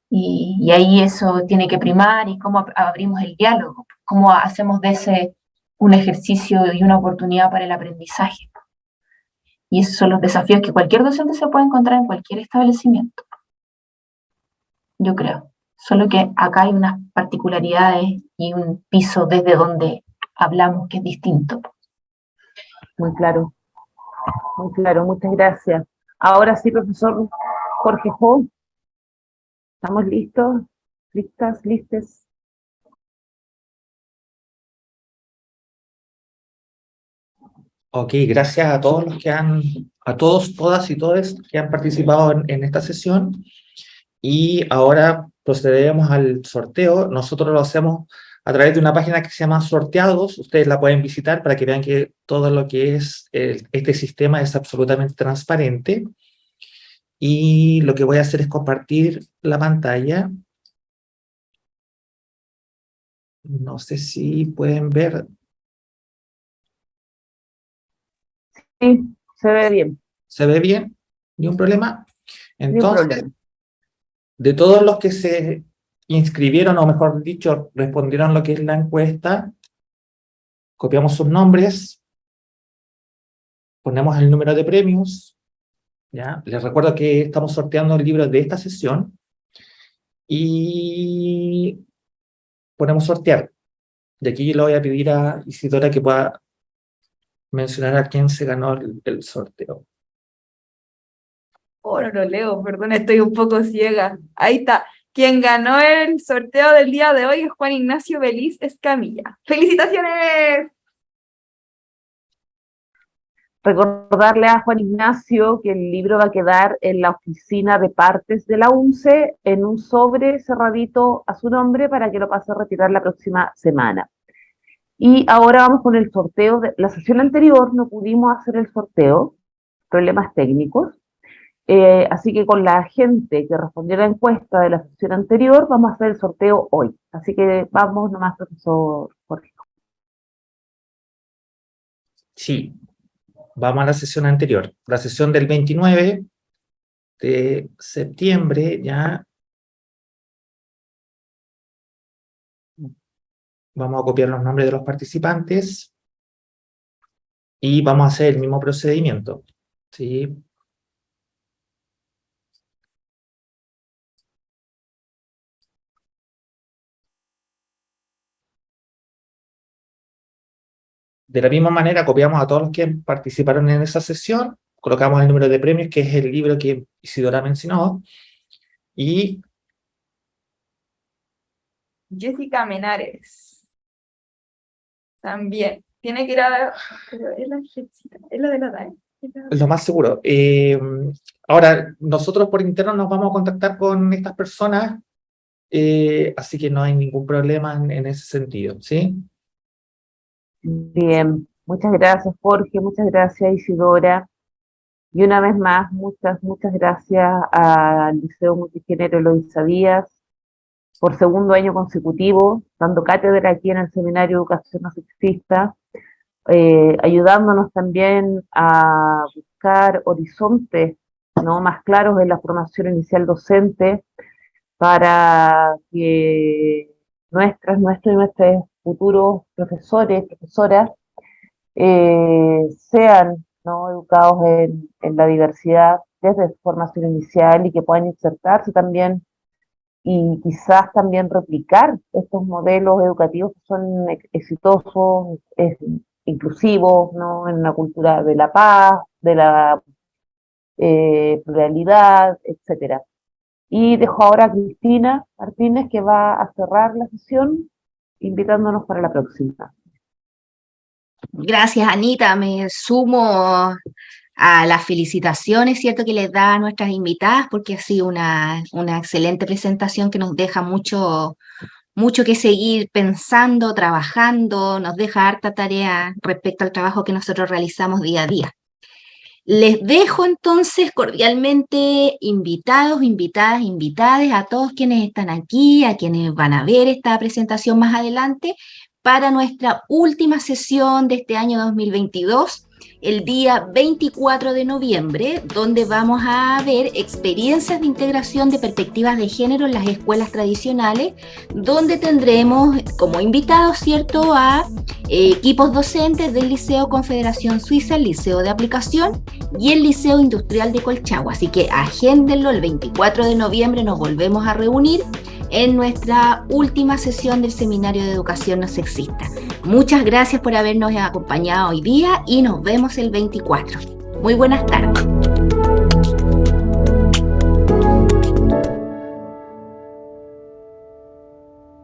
y ahí eso tiene que primar, y cómo abrimos el diálogo, cómo hacemos de ese un ejercicio y una oportunidad para el aprendizaje. Y esos son los desafíos que cualquier docente se puede encontrar en cualquier establecimiento, yo creo. Solo que acá hay unas particularidades y un piso desde donde hablamos que es distinto. Muy claro, muchas gracias. Ahora sí, profesor Jorge Jo, ¿estamos listos? ¿Listas? ¿Listes? Ok, gracias a todos los que a todos, todas y todes que han participado en esta sesión. Y ahora procederemos al sorteo. Nosotros lo hacemos a través de una página que se llama Sorteados. Ustedes la pueden visitar para que vean que todo lo que es este sistema es absolutamente transparente. Y lo que voy a hacer es compartir la pantalla. No sé si pueden ver. Sí, se ve bien, ¿Se ve bien? ¿Ni un problema? ni un Entonces, problema. de todos los que se inscribieron, o mejor dicho, respondieron lo que es la encuesta, copiamos sus nombres, ponemos el número de premios, ¿ya? Les recuerdo que estamos sorteando el libro de esta sesión, y ponemos sortear. De aquí le voy a pedir a Isidora que pueda mencionar a quién se ganó el sorteo. Oh, no lo leo, perdón, estoy un poco ciega. Ahí está. Quien ganó el sorteo del día de hoy es Juan Ignacio Beliz Escamilla. ¡Felicitaciones! Recordarle a Juan Ignacio que el libro va a quedar en la oficina de partes de la UNCE en un sobre cerradito a su nombre para que lo pase a retirar la próxima semana. Y ahora vamos con el sorteo. La sesión anterior no pudimos hacer el sorteo, problemas técnicos. Así que con la gente que respondió a la encuesta de la sesión anterior, vamos a hacer el sorteo hoy. Así que vamos nomás, profesor Jorge. Sí, vamos a la sesión anterior. La sesión del 29 de septiembre, ya. Vamos a copiar los nombres de los participantes y vamos a hacer el mismo procedimiento, ¿sí? De la misma manera, copiamos a todos los que participaron en esa sesión, colocamos el número de premios, que es el libro que Isidora mencionó, y Jessica Menares. También. Tiene que ir a... Pero es la Jessica, es la de la DAE. lo más seguro. Ahora, nosotros por interno nos vamos a contactar con estas personas, así que no hay ningún problema en ese sentido, ¿sí? Bien, muchas gracias Jorge, muchas gracias Isidora. Y una vez más, muchas gracias al Liceo Multigénero Eloísa Díaz por segundo año consecutivo, dando cátedra aquí en el Seminario de Educación No Sexista, ayudándonos también a buscar horizontes, ¿no?, más claros en la formación inicial docente para que nuestros y nuestros futuros profesores, profesoras, sean, ¿no?, educados en la diversidad desde su formación inicial y que puedan insertarse también y quizás también replicar estos modelos educativos que son exitosos, inclusivos, ¿no?, en una cultura de la paz, de la pluralidad, etcétera. Y dejo ahora a Cristina Martínez, que va a cerrar la sesión, invitándonos para la próxima. Gracias, Anita. Me sumo a las felicitaciones, ¿cierto?, que les da a nuestras invitadas, porque ha sido una excelente presentación que nos deja mucho que seguir pensando, trabajando, nos deja harta tarea respecto al trabajo que nosotros realizamos día a día. Les dejo entonces cordialmente invitados, invitadas a todos quienes están aquí, a quienes van a ver esta presentación más adelante, para nuestra última sesión de este año 2022, el día 24 de noviembre, donde vamos a ver experiencias de integración de perspectivas de género en las escuelas tradicionales, donde tendremos como invitados, ¿cierto?, a equipos docentes del Liceo Confederación Suiza, el Liceo de Aplicación y el Liceo Industrial de Colchagua. Así que agéndenlo, el 24 de noviembre nos volvemos a reunir en nuestra última sesión del Seminario de Educación No Sexista. Muchas gracias por habernos acompañado hoy día y nos vemos el 24. Muy buenas tardes.